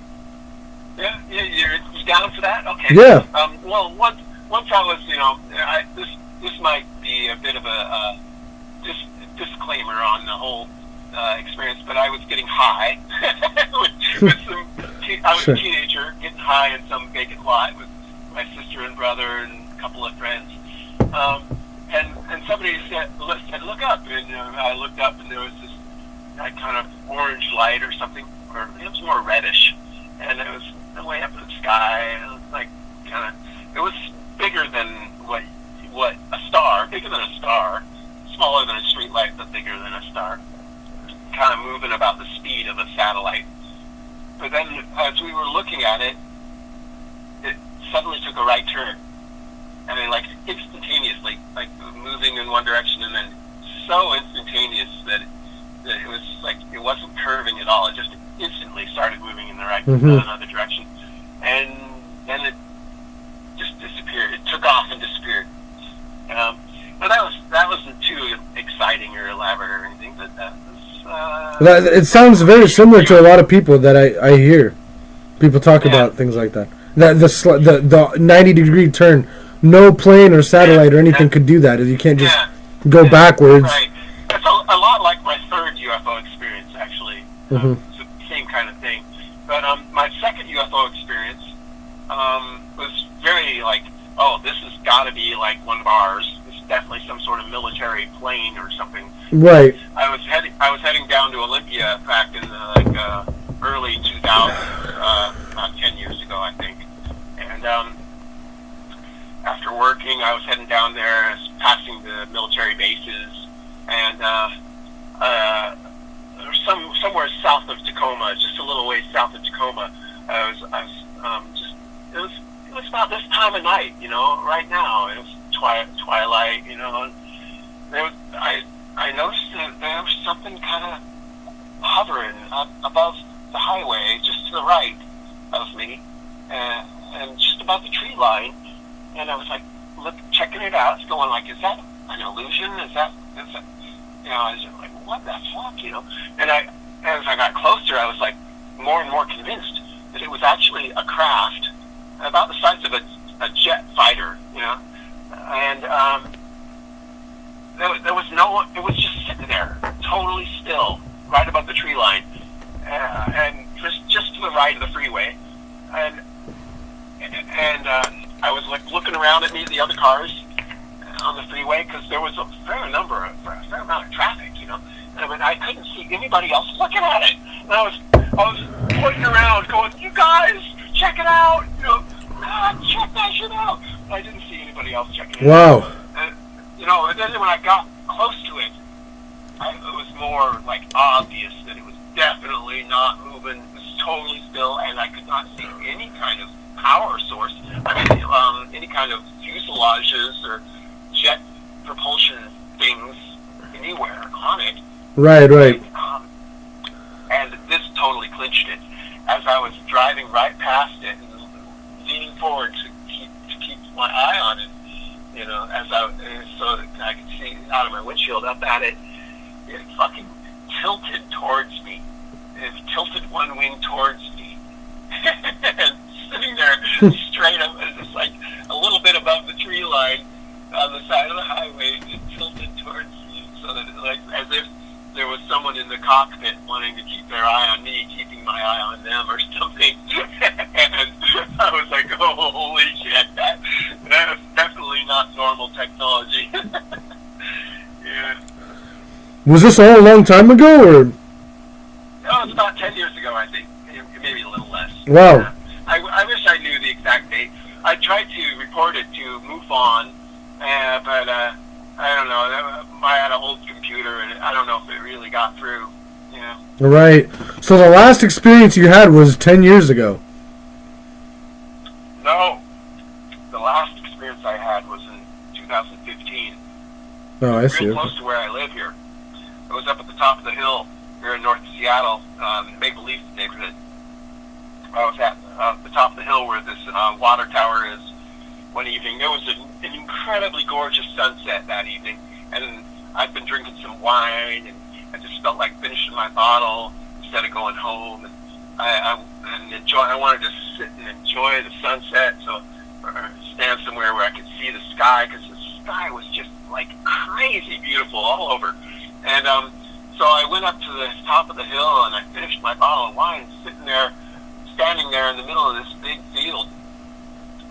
Yeah, you down for that? Okay. Yeah. Well, once I was, you know, this might be a bit of a disclaimer on the whole experience, but I was getting high with some. I was a teenager getting high in some vacant lot with my sister and brother and a couple of friends, and somebody said, "Look up," and I looked up, and there was this kind of orange light or something, or it was more reddish, and it was way up in the sky. It was like it was bigger than what a star, bigger than a star, smaller than a street light, but bigger than a star. Kind of moving about the speed of a satellite. But then, as we were looking at it, it suddenly took a right turn. I mean, like, instantaneously, like, moving in one direction, and then so instantaneous that it was like, it wasn't curving at all. It just instantly started moving in the right, another direction. And then it just disappeared. It took off and disappeared. But that wasn't too exciting or elaborate or anything, but that was... it sounds very similar to a lot of people that I hear. People talk about things like that. The 90-degree turn. No plane or satellite or anything could do that. You can't just go backwards. Right. It's a lot like my third UFO experience, actually. It's the same kind of thing. But my second UFO experience was very like, oh, this has got to be like one of ours. It's definitely some sort of military plane or something. Right. I was heading down to Olympia back in the early 2000s, about 10 years ago, I think. And after working, I was heading down there, passing the military bases, and somewhere south of Tacoma, just a little ways south of Tacoma, it was about this time of night, you know, right now. It was twilight, you know, and I noticed that there was something kind of hovering above the highway, just to the right of me, and just above the tree line. And I was like, checking it out. It's going like, is that an illusion? Is that, you know, I was like, what the fuck, you know? And as I got closer, I was like, more and more convinced that it was actually a craft about the size of a jet fighter, you know? And there was no one. It was just sitting there, totally still, right above the tree line, and just to the right of the freeway. And I was like looking around at the other cars on the freeway, because there was a fair amount of traffic, you know. And I couldn't see anybody else looking at it. And I was pointing around, going, "You guys, check it out!" You know, check that shit out. But I didn't see anybody else checking it Wow. out. And, and then when I got close to it, it was more like obvious that it was definitely not moving. It was totally still, and I could not see any kind of power source. I mean, any kind of fuselages or jet propulsion things anywhere on it. Right. And this totally clinched it. As I was driving right past it and leaning forward to keep my eye on it, so that I could see out of my windshield up at it, it fucking tilted towards me. It tilted one wing towards me. And sitting there straight up, just like a little bit above the tree line on the side of the highway, it tilted towards me, so that like as if there was someone in the cockpit wanting to keep their eye on me, keeping my eye on them or something. And I was like, oh, holy shit, that is definitely not normal technology. Yeah. Was this all a long time ago, or? No, it was about 10 years ago, I think. Maybe a little less. Wow. I wish I knew the exact date. I tried to report it to MUFON, but I don't know. I had an old computer, and I don't know if it really got through. Yeah. Right. So the last experience you had was 10 years ago. No. The last experience I had was in 2015. Oh, I see. Real close to where I live here. I was up at the top of the hill here in North Seattle, Maple Leaf neighborhood. I was at the top of the hill where this water tower is. One evening, there was an incredibly gorgeous sunset that evening, and I'd been drinking some wine, and I just felt like finishing my bottle instead of going home. And I wanted to sit and enjoy the sunset, or stand somewhere where I could see the sky, because the sky was just like crazy beautiful all over. And so I went up to the top of the hill, and I finished my bottle of wine, standing there in the middle of this big field.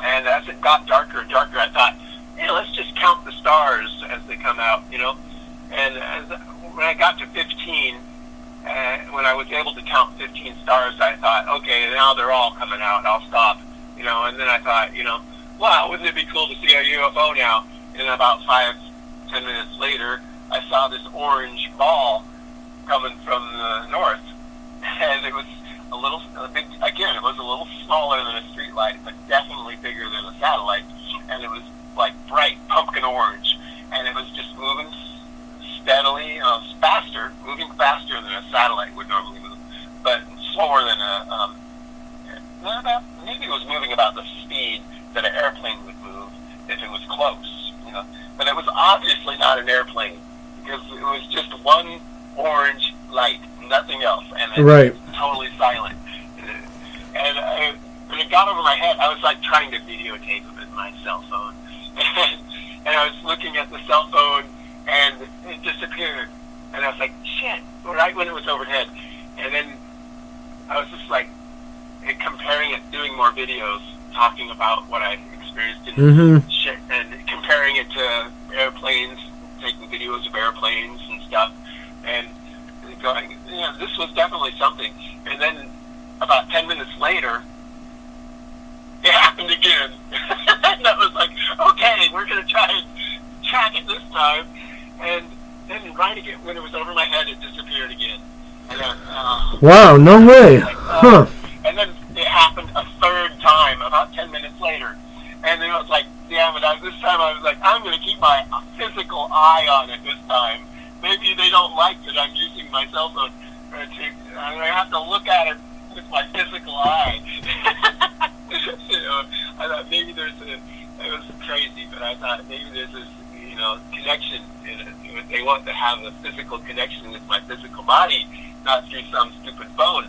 And as it got darker and darker, I thought, hey, let's just count the stars as they come out, And when I got to 15, when I was able to count 15 stars, I thought, okay, now they're all coming out. I'll stop, And then I thought, wow, wouldn't it be cool to see a UFO now? And about 5-10 minutes later, I saw this orange ball coming from the north, and it was it was a little smaller than a street light, but definitely bigger than a satellite, and it was like bright pumpkin orange, and it was just moving steadily, moving faster than a satellite would normally move, but slower than maybe it was moving about the speed that an airplane would move if it was close, but it was obviously not an airplane, because it was just one orange light, nothing else, and it was totally silent. And when it got over my head, I was like trying to videotape it with my cell phone. And I was looking at the cell phone, and it disappeared. And I was like, shit, right when it was overhead. And then I was just like comparing it, doing more videos, talking about what I experienced and shit, and comparing it to airplanes, taking videos of airplanes and stuff, and going, this was definitely something. And then about 10 minutes later, it happened again. And I was like, okay, we're going to try and track it this time. And then right again, when it was over my head, it disappeared again. And then, wow, no way. And then it happened a third time, about 10 minutes later. And then I was like, damn it, this time I was like, I'm going to keep my physical eye on it this time. Maybe they don't like that I'm using my cell phone. I have to look at it with my physical eye. I thought maybe it was crazy, but I thought maybe there's this, connection in it. They want to have a physical connection with my physical body, not through some stupid phone.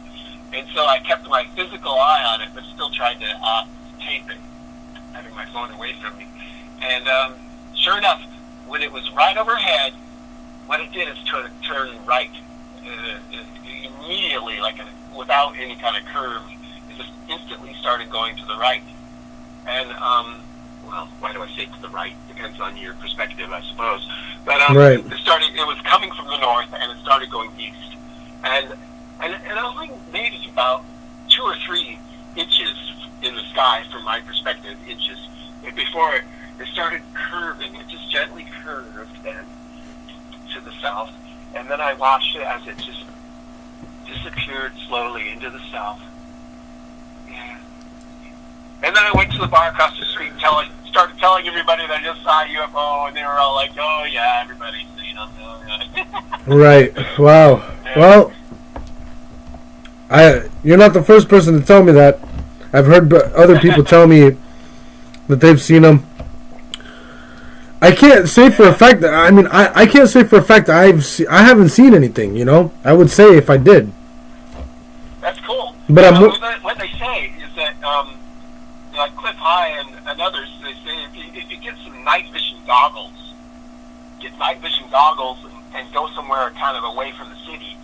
And so I kept my physical eye on it, but still tried to tape it, having my phone away from me. And sure enough, when it was right overhead, what it did is turn right. Immediately, without any kind of curve, it just instantly started going to the right. And, why do I say to the right? Depends on your perspective, I suppose. But it was coming from the north, and it started going east. And I was like maybe about 2 or 3 inches in the sky from my perspective, inches. And before it started curving, it just gently curved then to the south. And then I watched it as it just disappeared slowly into the south. Yeah. And then I went to the bar across the street and started telling everybody that I just saw a UFO, and they were all like, "Oh yeah, everybody's seen them." Oh, yeah. Right. Wow. Yeah. Well, you're not the first person to tell me that. I've heard other people tell me that they've seen them. I can't say for a fact that I can't say for a fact that I haven't seen anything. You know, I would say if I did. That's cool. But what they say is that like Cliff High and others, they say if you get some night vision goggles, and go somewhere kind of away from the city,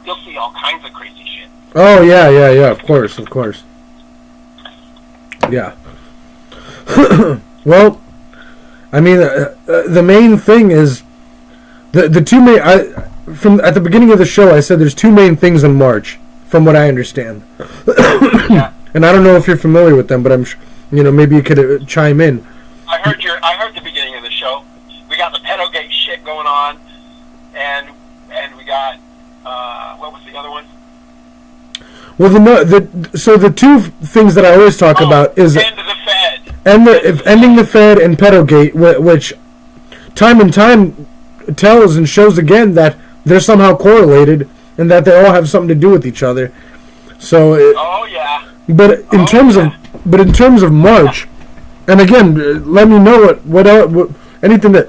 you'll see all kinds of crazy shit. Oh yeah. Of course. Yeah. Well, I mean, the main thing is the two main. From at the beginning of the show, I said there's two main things in March, from what I understand. Yeah. And I don't know if you're familiar with them, but I'm, maybe you could chime in. I heard the beginning of the show. We got the pedogate shit going on, and we got what was the other one? Well, the two things that I always talk about is end of the Fed, ending the Fed and pedogate, which time and time tells and shows again that they're somehow correlated and that they all have something to do with each other. So. Oh yeah. But in terms of March, and again, let me know what anything that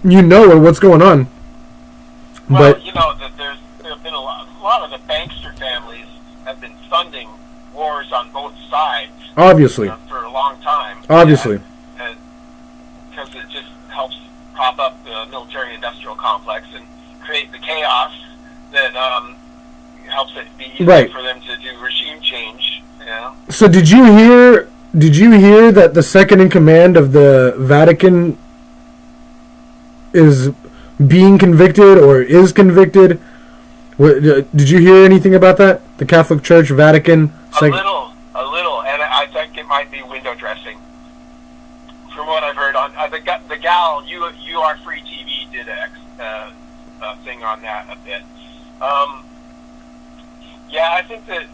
you know or what's going on. Well, but that there have been a lot of the bankster families have been funding wars on both sides. Obviously. For a long time. Obviously. Because it just helps prop up the military-industrial complex and create the chaos that helps it be easier for them to do regime change. Yeah. So did you hear that the second in command of the Vatican is being convicted or is convicted? Did you hear anything about that? The Catholic Church, Vatican? A little, and I think it might be window dressing. From what I've heard on the gal, you are free TV did a thing on that a bit. Yeah, I think that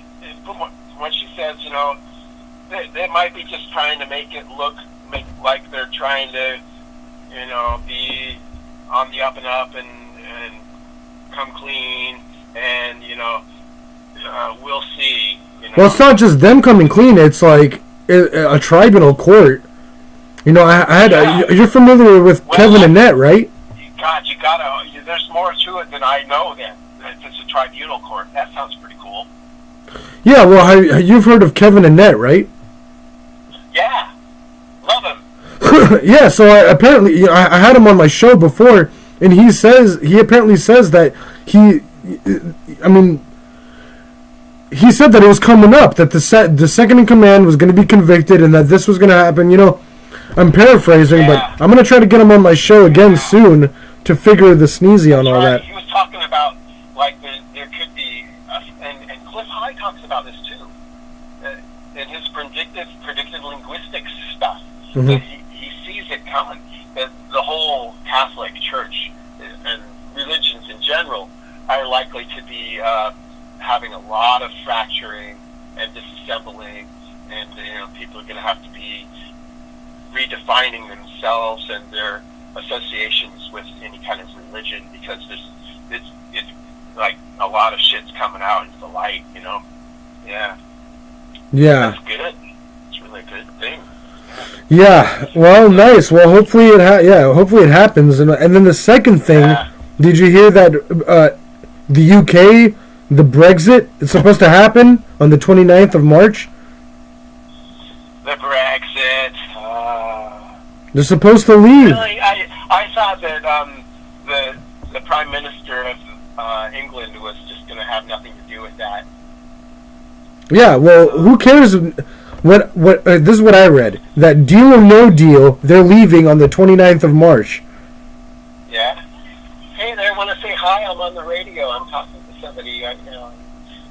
from what she says, they might be just trying to make like they're trying to, be on the up and up and come clean, and we'll see. Well, it's not just them coming clean; it's like a tribunal court. You're familiar with Kevin Annett, right? God, you gotta. There's more to it than I know. Then it's a tribunal court. That sounds pretty cool. Yeah, well, you've heard of Kevin Annett, right? Yeah, love him. Yeah, so apparently, I had him on my show before, and he apparently says that he said that it was coming up, that the second in command was going to be convicted, and that this was going to happen. I'm paraphrasing, but I'm going to try to get him on my show again soon to figure the sneezy on all that. He was talking about there could be, and Cliff High talks about this too, in his predictive linguistics stuff. Mm-hmm. That he sees it coming. That the whole Catholic Church and religions in general are likely to be having a lot of fracturing and disassembling, and people are going to have to be redefining themselves and their associations with any kind of religion, because it's like a lot of shit's coming out into the light, Yeah. Yeah. That's good. It's really a good thing. Yeah. Well, nice. Well, hopefully it happens. And then the second thing, did you hear that the UK, the Brexit, it's supposed to happen on the 29th of March? The Brexit. They're supposed to leave. Really, I thought that the Prime Minister of England was just going to have nothing to do with that. Yeah, well, who cares? What this is what I read. That deal or no deal, they're leaving on the 29th of March. Yeah. Hey there, I want to say hi. I'm on the radio. I'm talking to somebody right now.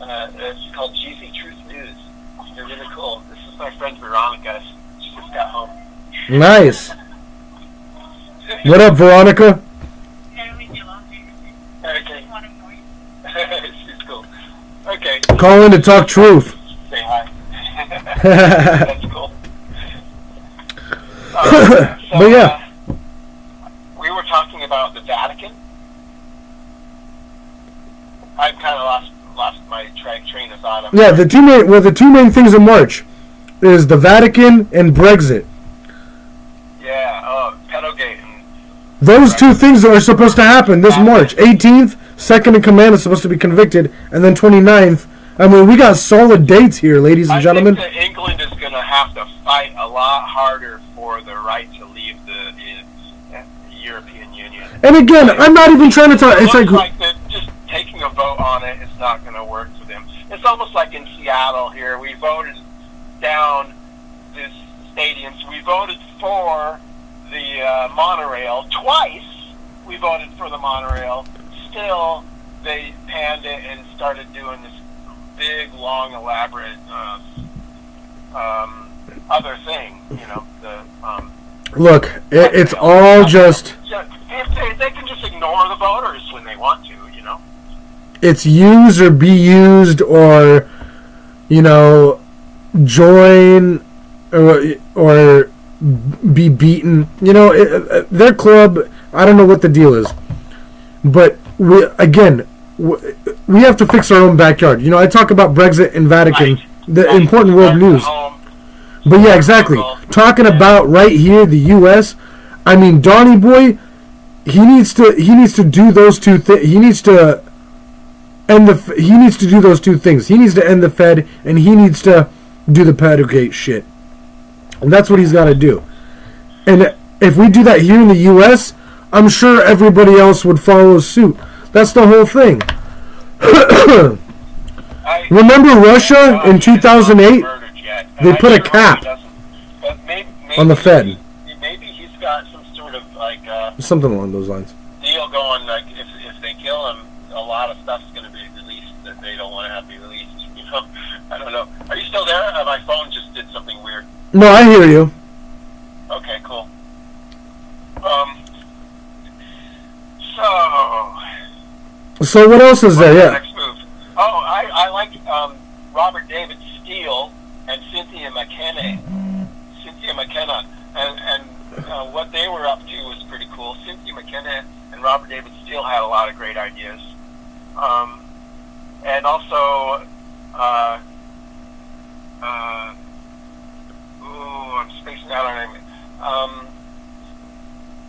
It's called Geezy Truth News. They're really cool. This is my friend Veronica. She just got home. Nice. What up, Veronica? Okay. She's cool. Okay. Call in to talk truth. Say hi. That's cool. But yeah. We were talking about the Vatican. I've kind of lost my train of thought. Yeah, the two main things in March is the Vatican and Brexit. Yeah, pedogate. Those two things are supposed to happen this March. 18th, second in command is supposed to be convicted, and then 29th. I mean, we got solid dates here, ladies and gentlemen. I think that England is going to have to fight a lot harder for the right to leave the European Union. And again, I'm not even trying to talk. It's like just taking a vote on it is not going to work for them. It's almost like in Seattle here. We voted down this stadiums. We voted for the monorail twice. We voted for the monorail. Still, they panned it and started doing this big, long, elaborate other thing. You know, look, it's all just. If they can just ignore the voters when they want to, you know. It's use or be used, or join or be beaten. Their club. I don't know what the deal is, but we have to fix our own backyard. I talk about Brexit and Vatican, Right. the important world news. But yeah, exactly. Talking about right here, the U.S. I mean, Donnie Boy, he needs to do those two things. He needs to do those two things. He needs to end the Fed, and he needs to do the pedogate shit. And that's what he's got to do. And if we do that here in the U.S., I'm sure everybody else would follow suit. That's the whole thing. Remember Russia in 2008? They put a cap on the Fed. Maybe he's got some sort of something along those lines. Deal going. Like if they kill him, a lot of stuff's going to be released that they don't want to have to be released. I don't know. Are you still there? My phone just did something weird. No, I hear you. Okay, cool. So what else is there? Yeah. Next move. Oh, I like Robert David Steele and Cynthia McKenna, and what they were up to was pretty cool. Cynthia McKenna and Robert David Steele had a lot of great ideas, and also, I'm spacing out on it.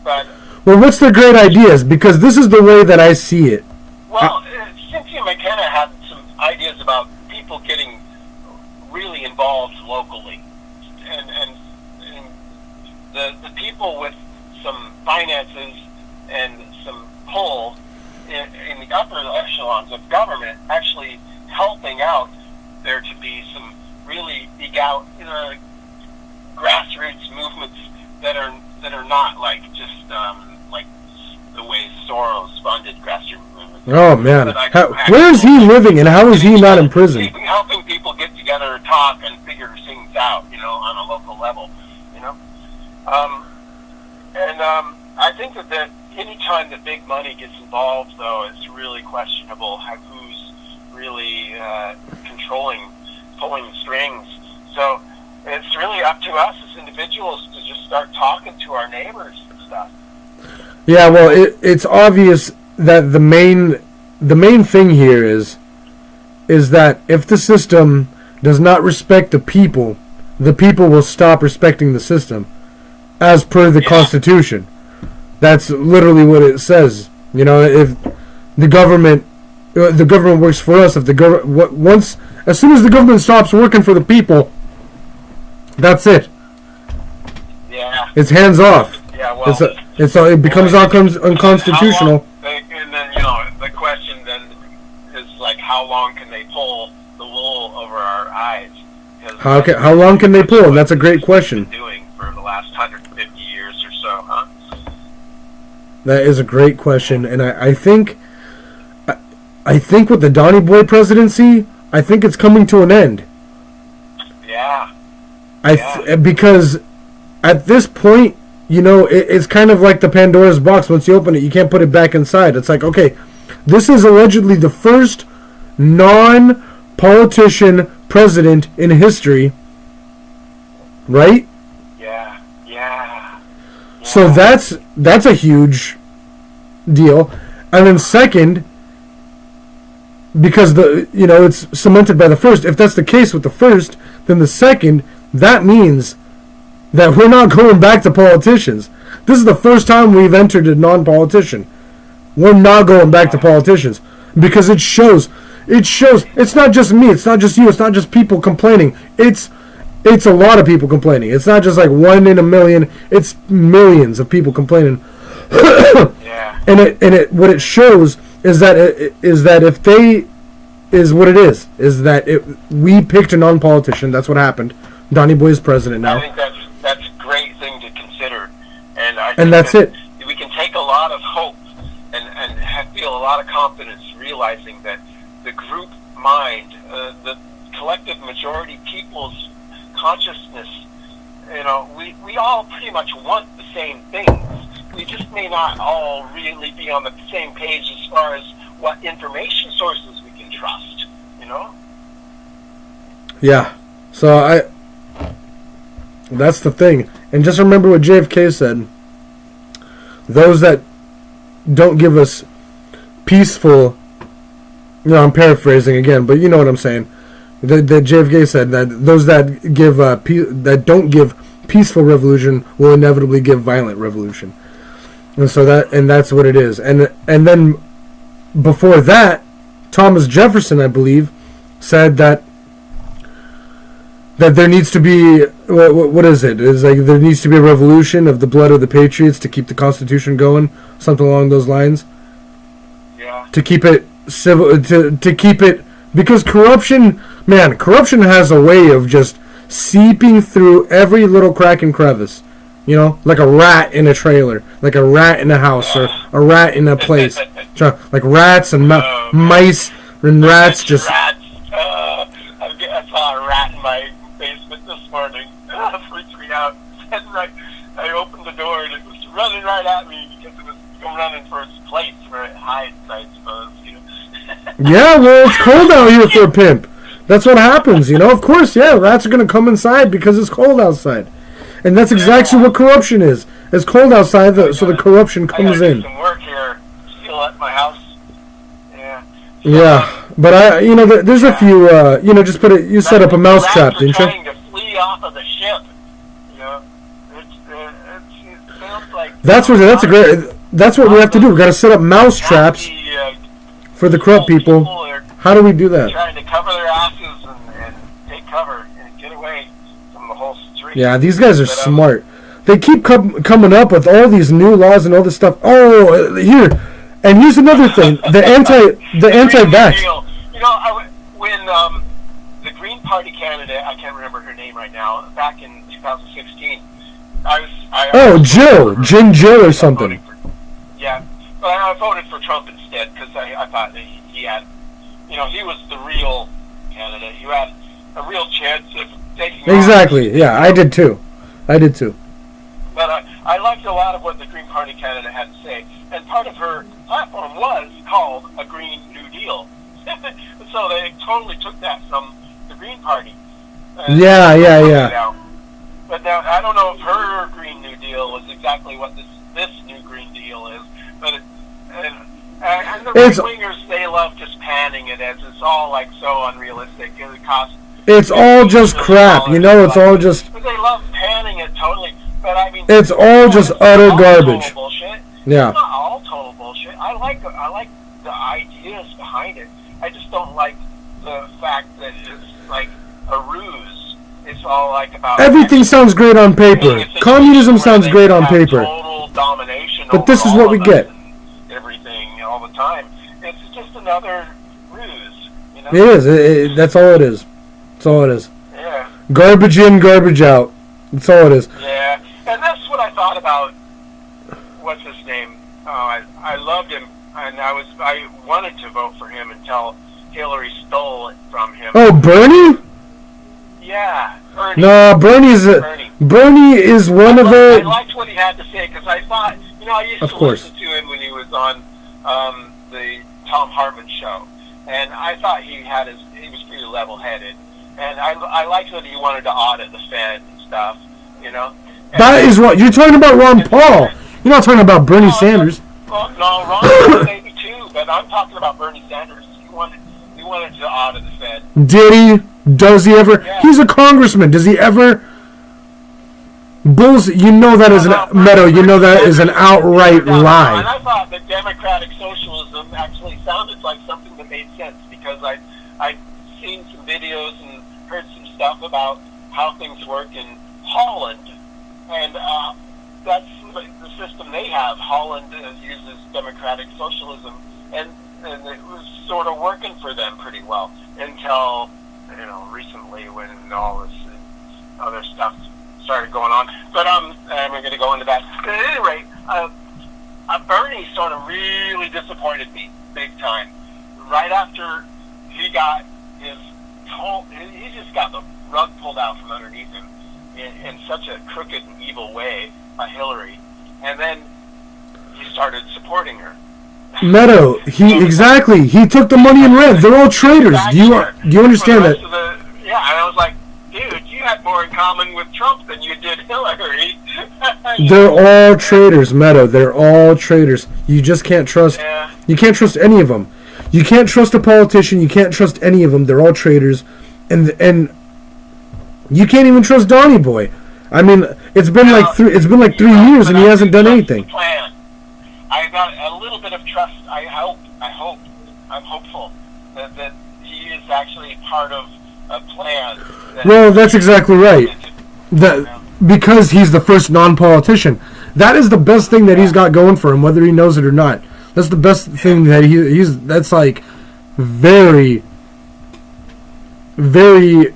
But well, what's their great ideas? Because this is the way that I see it. well, Cynthia McKenna had some ideas about people getting really involved locally, and the people with some finances and some pull in the upper echelons of government actually helping out there to be some really grassroots movements that are not like just like the way Soros funded grassroots movements. Oh man, where is he living, and how is he not in prison? Helping people get together and talk and figure things out, on a local level, I think that any time that big money gets involved, though, it's really questionable who's really pulling the strings. So it's really up to us as individuals to just start talking to our neighbors and stuff. Yeah, well, it's obvious that the main thing here is that if the system does not respect the people will stop respecting the system, as per the Constitution. That's literally what it says. If the government works for us, if as soon as the government stops working for the people, that's it. Yeah. It's hands off. Yeah, well, it becomes unconstitutional. And then the question then is like, how long can they pull the wool over our eyes? How long can they pull? And that's a great question. Doing for the last 150 years or so, huh? That is a great question, and I think with the Donnie Boy presidency, I think it's coming to an end. Yeah. Because at this point, it's kind of like the Pandora's box. Once you open it, you can't put it back inside. It's like, okay, this is allegedly the first non-politician president in history, right? Yeah. So that's a huge deal. And then second, because it's cemented by the first. If that's the case with the first, then the second, that means that we're not going back to politicians. This is the first time we've entered a non-politician. We're not going back to politicians because it shows. It's not just me. It's not just you. It's not just people complaining. It's a lot of people complaining. It's not just like 1 in a million. It's millions of people complaining. Yeah. And what it shows is that if they is what it is that we picked a non-politician. That's what happened. Donnie Boy is president now. I think that's a great thing to consider, and that's it. We can take a lot of hope and feel a lot of confidence, realizing that the group mind, the collective majority people's consciousness, we all pretty much want the same things. We just may not all really be on the same page as far as what information sources we can trust, Yeah. So that's the thing. And just remember what JFK said. Those that don't give us peaceful, I'm paraphrasing again, but you know what I'm saying. That JFK said that those that give that don't give peaceful revolution will inevitably give violent revolution. And so that's what it is. And then before that, Thomas Jefferson, I believe, said that there needs to be what is it? It's like there needs to be a revolution of the blood of the patriots to keep the Constitution going, something along those lines. Yeah. To keep it civil, to keep it, because corruption has a way of just seeping through every little crack and crevice. Like a rat in a trailer, like a rat in a house, or a rat in a place. Like rats and mice and rats just. Rats. I saw a rat in my basement this morning. It freaked me out. And I opened the door and it was running right at me because it was running for its place where it hides, I suppose. Yeah, well, it's cold out here for a pimp. That's what happens, Of course, yeah, rats are going to come inside because it's cold outside. And that's exactly what corruption is. It's cold outside, so the corruption comes in. I gotta do some work here. Still at my house. Yeah. Yeah, but there's a few. Just put it. You set up a mouse trap, didn't you? Trying to flee off of the ship. It sounds like. That's what we have to do. We got to set up mouse traps for the corrupt people. How do we do that? Trying to cover their asses and take cover and get away from the whole street. Yeah, these guys are smart. They keep coming up with all these new laws and all this stuff. Oh, here, and here's another thing: the anti-vax. When the Green Party candidate, I can't remember her name right now, back in 2016, Jill or something. I voted for Trump instead because I thought that he had, he was the real candidate. He had a real chance of taking. Exactly. Yeah, I did too. But I liked a lot of what the Green Party candidate had to say, and part of her platform was called a Green New Deal. So they totally took that from the Green Party. Yeah. But now I don't know if her Green New Deal was exactly what this new Green Deal is. But and the right-wingers, they love just panning it as it's all like so unrealistic. It's all just crap, it's all just. But they love panning it totally. But I mean, it's all just utter garbage. Total bullshit. Yeah. It's not all total bullshit. I like the ideas behind it. I just don't like the fact that it's like a ruse. It's all like about. Everything sounds great on paper. Communism sounds great on paper. Total domination. But this is what we get. Everything all the time. It's just another ruse. It is. That's all it is. That's all it is. Yeah. Garbage in, garbage out. That's all it is. Yeah. And that's what I thought about. What's his name? I loved him, and I wanted to vote for him until Hillary stole it from him. Oh, Bernie? Yeah, Bernie. No, Bernie is one of I the. liked what he had to say because I thought, I used Of to course. listen to him when he was on the Tom Hartman show, and I thought he was pretty level-headed, and I liked that he wanted to audit the Fed and stuff, And That is what you're talking about, Ron Paul. You're not talking about Bernie Sanders. Well, no, Ron Paul maybe too, but I'm talking about Bernie Sanders. He wanted to audit the Fed. Did he? Does he ever? Yeah. He's a congressman. Does he ever? Bulls. You know that is an Meadow. You know that is an outright And lie. I thought that democratic socialism actually sounded like something that made sense because I'd seen some videos and heard some stuff about how things work in Holland, and that's the system they have. Holland uses democratic socialism, and it was sort of working for them pretty well until recently when all this other stuff started going on. But we're going to go into that. But at any rate, Bernie sort of really disappointed me big time. Right after he got he just got the rug pulled out from underneath him in such a crooked and evil way by Hillary, and then he started supporting her. Meadow. Exactly. He took the money and ran. They're all traitors. Do you understand that? Yeah, and I was like, dude, you had more in common with Trump than you did Hillary. They're all traitors, Meadow. They're all traitors. You just can't trust. Yeah. You can't trust any of them. You can't trust a politician. You can't trust any of them. They're all traitors, and you can't even trust Donnie Boy. I mean, it's been like 3 years and he hasn't done anything. Plan. I got a little bit of trust. I'm hopeful that he is actually part of a plan. Well, that's exactly right. Because he's the first non-politician. That is the best thing that he's got going for him, whether he knows it or not. That's the best thing that he's. That's like very, very.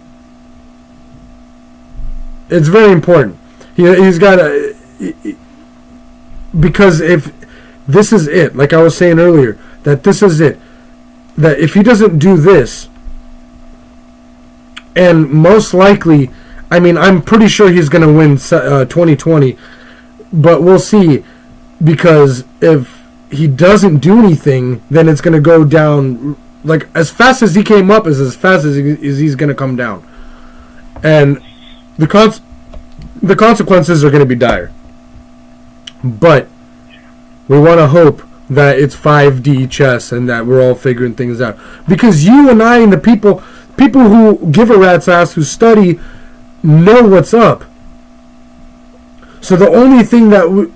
It's very important. He's got a. Because if this is it, like I was saying earlier, that this is it. That if he doesn't do this, and most likely, I mean, I'm pretty sure he's going to win 2020, but we'll see, because if he doesn't do anything, then it's going to go down, like, as fast as he came up is as fast as he's going to come down. And the consequences are going to be dire. But we want to hope that it's 5D chess and that we're all figuring things out. Because you and I and the people who give a rat's ass, who study, know what's up. So the only thing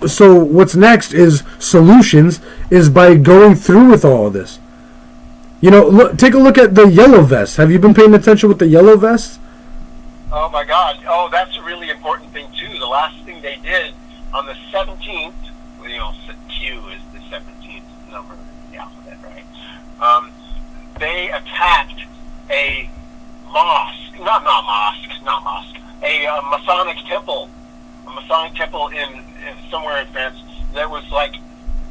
so what's next is solutions, is by going through with all of this. Take a look at the yellow vests. Have you been paying attention with the yellow vests? Oh my God! Oh, that's a really important thing too. The last thing they did on the 17th, Q is the 17th number of the alphabet, right? They attacked a mosque, not mosque, a Masonic temple in somewhere in France. That was like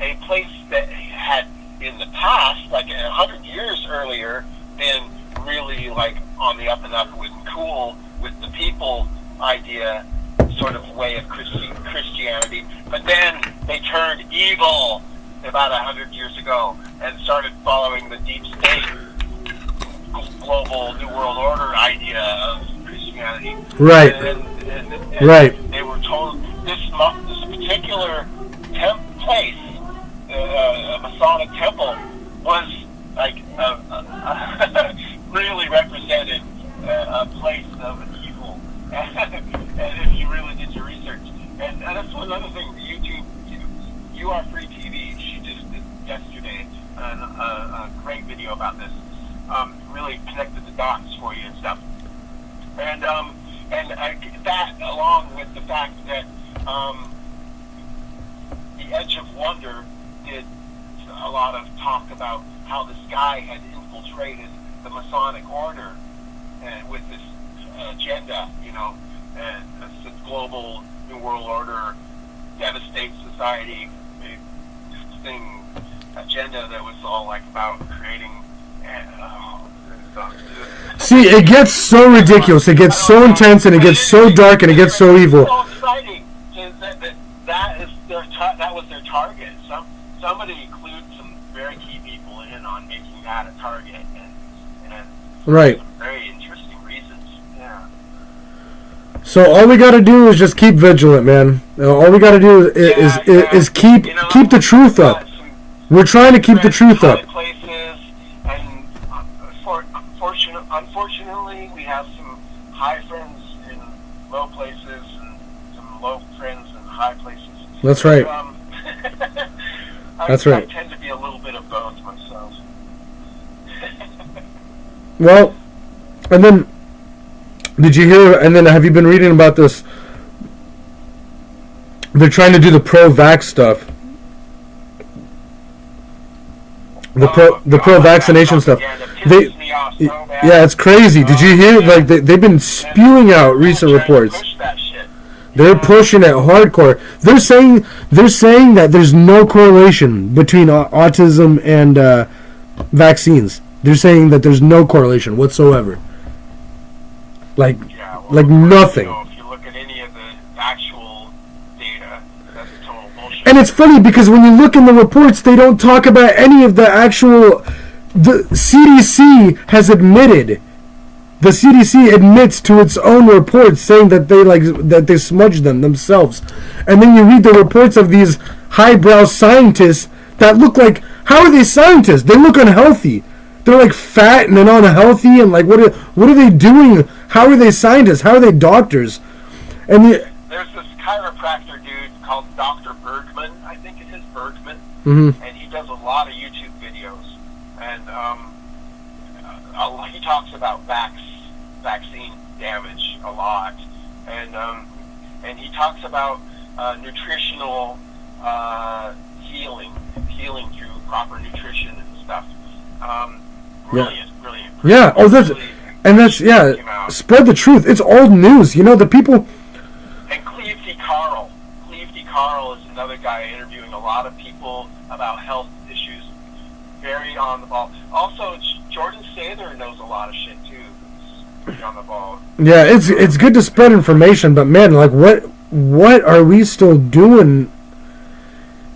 a place that had in the past, like 100 years earlier, been really like on the up and up and cool with the people idea sort of way of Christianity, but then they turned evil about 100 years ago and started following the deep state global New World Order idea of Christianity. Right. And Right. They were told this particular place, a Masonic temple, was like really represented a place of evil. And if you really did your research, and that's one other thing. YouTube, You Are Free TV. She just did yesterday a great video about this. Really connected the dots for you and stuff. And that, along with the fact that The Edge of Wonder did a lot of talk about how this guy had infiltrated the Masonic order with this agenda, and this global New World Order, devastate society agenda that was all like about creating See, it gets so ridiculous. It gets so intense, and it gets so dark, and it gets so evil. It's so exciting. That was their target. Somebody clued some very key people in on making that a target, and Right. very interesting reasons. Yeah. So all we got to do is just keep vigilant, man. All we got to do is keep the truth up. We're trying to keep the truth up. Places, and unfortunately, we have some high friends in low places, and some low friends in high places. That's right. That's right. I tend to be a little bit of both myself. Well, and then, did you hear, and then have you been reading about this? They're trying to do the pro-vax stuff. The pro-vaccination stuff. Yeah, it's crazy. Did you hear? Like they've been spewing out recent reports. They're pushing it hardcore. They're saying that there's no correlation between autism and vaccines. They're saying that there's no correlation whatsoever. Like nothing. If you look at any of the actual data, that's total bullshit. And it's funny because when you look in the reports, they don't talk about any of the actual. The CDC has admitted. The CDC admits to its own reports saying that they smudged them themselves. And then you read the reports of these highbrow scientists that look like, how are they scientists? They look unhealthy. They're like fat and then unhealthy and like what are they doing? How are they scientists? How are they doctors? And there's this chiropractor dude called Dr. Bergman, I think it is Bergman, mm-hmm. and he does a lot of YouTube videos, and he talks about vaccine damage a lot, and he talks about nutritional healing through proper nutrition and stuff. Brilliant. Yeah. Oh, spread the truth. It's old news. You know, the people. And Cleavesy Carl is another guy interviewing a lot of people about health issues. Very on the ball. Also, Jordan Sather knows a lot of shit too. He's pretty on the ball. Yeah, it's good to spread information, but man, like what are we still doing?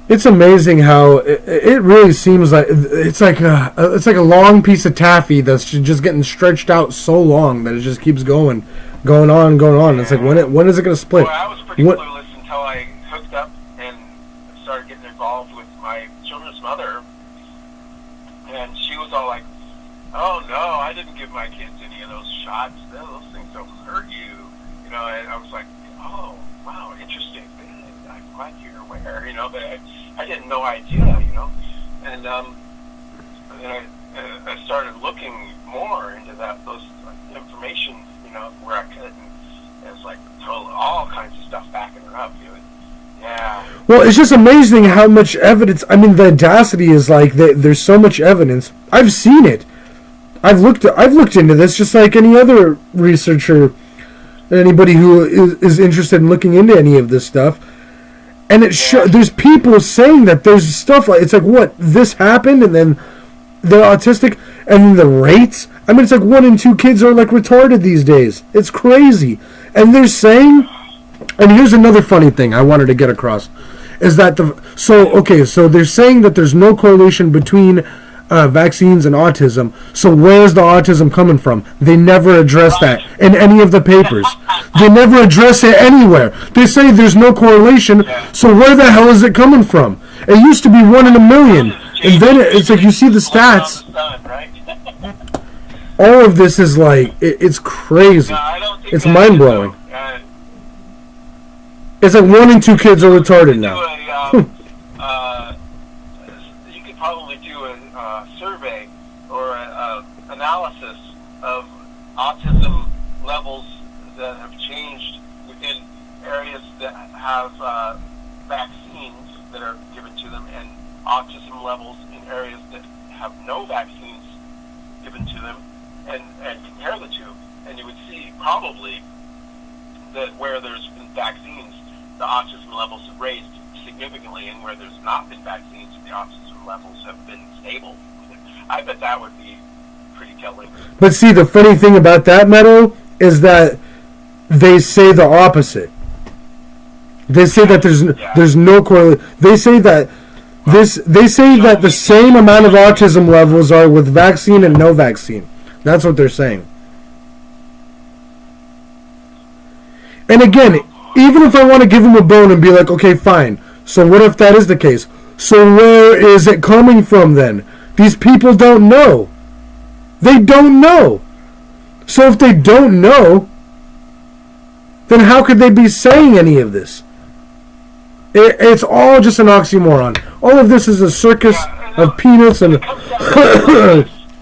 It's amazing how it really seems like it's like a long piece of taffy that's just getting stretched out so long that it just keeps going on. It's like when is it going to split? Well, I was pretty clueless until I hooked up and started getting involved with my children's mother, and she was all like, "Oh no, I didn't give my kids any of those shots. Those things don't hurt you," you know. And I was like, "Oh wow, interesting. I'm glad you're aware," you know, but I had no idea, you know, and I started looking more into those information, you know, where I could, and it was like all kinds of stuff backing it up, you know. Yeah. Well, it's just amazing how much evidence. I mean, the audacity is like there's so much evidence. I've seen it. I've looked into this just like any other researcher, anybody who is interested in looking into any of this stuff. And there's people saying that there's stuff like, it's like, what, this happened and then they're autistic and then the rates, I mean, it's like 1 in 2 kids are like retarded these days. It's crazy. And they're saying, and here's another funny thing I wanted to get across, is that so they're saying that there's no correlation between vaccines and autism. So where's the autism coming from? They never address that in any of the papers. They never address it anywhere. They say there's no correlation, so where the hell is it coming from? It used to be 1 in a million, and then it's like you see the stats. All of this is like, it's crazy. It's mind-blowing. It's like 1 in 2 kids are retarded now. You could probably do a survey or an analysis of autism levels that have changed within areas that have vaccines that are given to them, and autism levels in areas that have no vaccines given to them, and compare the two, and you would see probably that where there's been vaccines, the autism levels have raised significantly, and where there's not been vaccines, the autism levels have been stable. I bet that would be pretty telling. But see, the funny thing about that, Meadow, is that they say the opposite. They say that there's no correlation. They say that the same amount of autism levels are with vaccine and no vaccine. That's what they're saying. And again, even if I want to give them a bone and be like, okay, fine. So what if that is the case? So where is it coming from then? These people don't know. They don't know. So if they don't know, then how could they be saying any of this? It's all just an oxymoron. All of this is a circus of peanuts and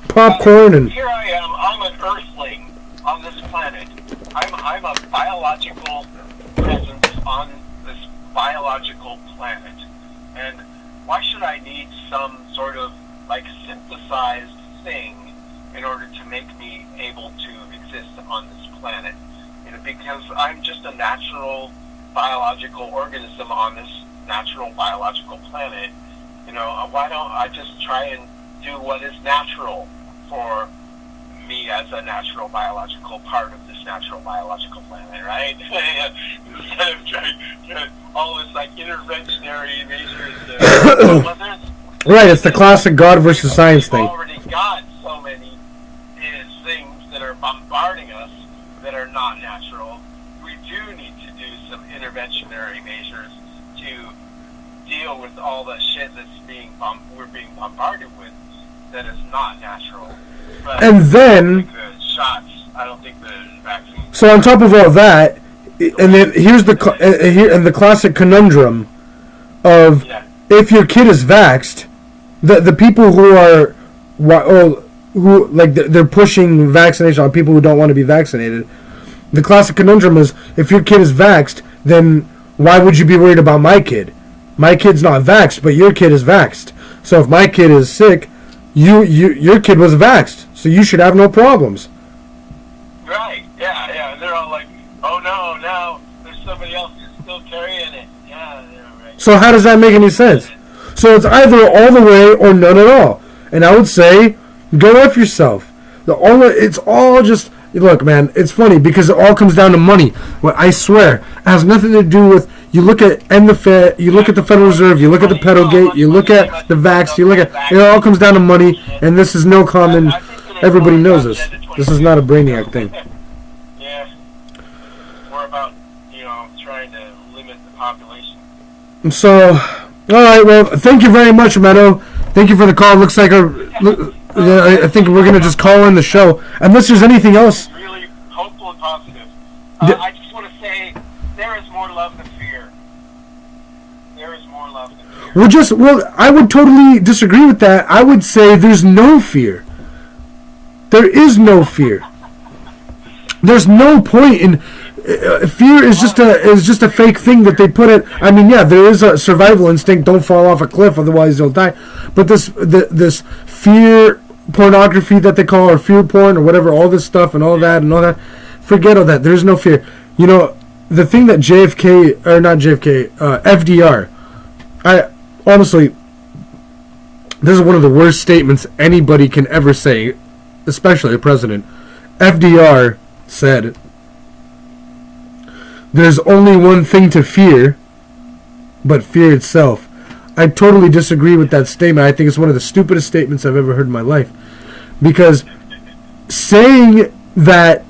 popcorn and... Here I am. I'm an earthling on this planet. I'm a biological presence on this biological planet. And why should I need some sort of like synthesized thing in order to make me able to exist on this planet? You know, because I'm just a natural biological organism on this natural biological planet. You know, why don't I just try and do what is natural for me as a natural biological part of this natural biological planet, right? Instead of trying all this like interventionary measures. Right, it's the classic God versus science thing. We've already got so many things that are bombarding us that are not natural. We do need to do some interventionary measures to deal with all the shit that's we're being bombarded with that is not natural. But and then I don't think the vaccine. So on top of all that, and then here's the classic conundrum of if your kid is vaxxed, the people who are who like they're pushing vaccination on people who don't want to be vaccinated. The classic conundrum is if your kid is vaxxed, then why would you be worried about my kid? My kid's not vaxxed, but your kid is vaxxed. So if my kid is sick, your kid was vaxxed, so you should have no problems. Right, yeah. And they're all like, oh no, there's somebody else who's still carrying it. Yeah, right. So how does that make any sense? So it's either all the way or none at all. And I would say, go F yourself. It's all just... Look, man, it's funny because it all comes down to money. Well, I swear, it has nothing to do with... You look at you look at the Federal Reserve, you look at the pedogate, you look at the vax, you look at... It all comes down to money, and this is no common... Everybody knows this. This is not a brainiac thing. Yeah. We're about, trying to limit the population. So, alright, well, thank you very much, Meadow. Thank you for the call. Looks like I think we're going to just call in the show. Unless there's anything else. Really hopeful and positive. I just want to say, there is more love than fear. There is more love than fear. Well, I would totally disagree with that. I would say there's no fear. There is no fear. There's no point in... fear is just a fake thing that they put it. I mean, yeah, there is a survival instinct. Don't fall off a cliff, otherwise you'll die. But this fear pornography that they call, or fear porn, or whatever, all this stuff and all that, forget all that. There's no fear. The thing that FDR. I honestly, this is one of the worst statements anybody can ever say, especially a president. FDR said, "There's only one thing to fear, but fear itself." I totally disagree with that statement. I think it's one of the stupidest statements I've ever heard in my life. Because saying that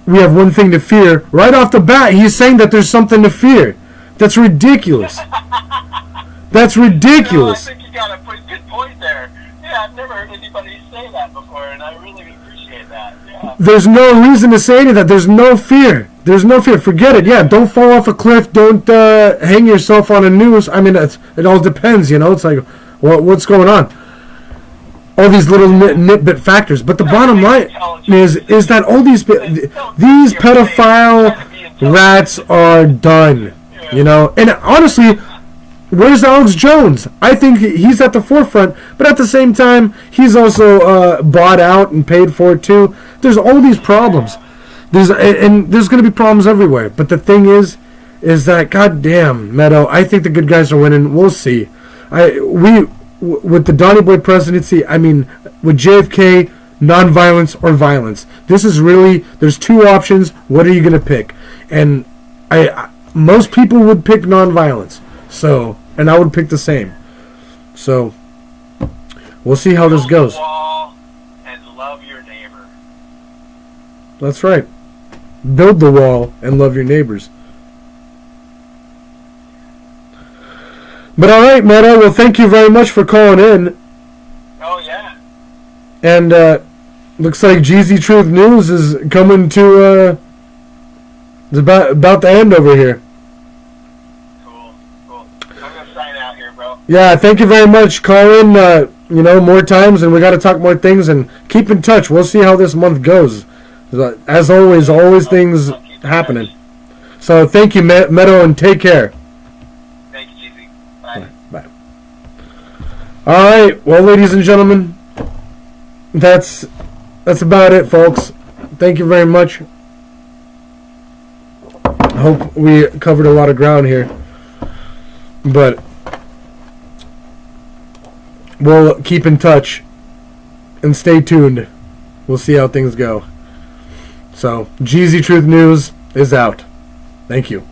we have one thing to fear, right off the bat, he's saying that there's something to fear. That's ridiculous. That's ridiculous. I think you got a good point there. Yeah, I've never heard anybody say that before, and I really appreciate that. Yeah. There's no reason to say any of that. There's no fear. There's no fear. Forget it. Yeah, don't fall off a cliff. Don't hang yourself on a noose. I mean, it all depends, It's like, what's going on? All these little nitbit factors. But the bottom line is that all these pedophile rats are done, And honestly, where's Alex Jones? I think he's at the forefront, but at the same time, he's also bought out and paid for it too. There's all these problems. There's going to be problems everywhere. But the thing is that, goddamn, Meadow, I think the good guys are winning. We'll see. With the Donny Boy presidency, I mean, with JFK, nonviolence or violence. This is really, there's two options. What are you going to pick? And most people would pick nonviolence. So, and I would pick the same. So, we'll see how this goes. Build the wall and love your neighbor. That's right. Build the wall and love your neighbors. But all right, Meadow. Well, thank you very much for calling in. Oh, yeah. And looks like Geezy Truth News is coming to it's about the end over here. Cool. I'm going to sign out here, bro. Yeah, thank you very much. Call in, more times, and we got to talk more things, and keep in touch. We'll see how this month goes. As always things I'll keep in happening. touch. So thank you, Meadow, and take care. Thank you, Jeezy. Bye. Bye. All right, well, ladies and gentlemen, that's about it, folks. Thank you very much. I hope we covered a lot of ground here, but we'll keep in touch and stay tuned. We'll see how things go. So, Geezy Truth News is out. Thank you.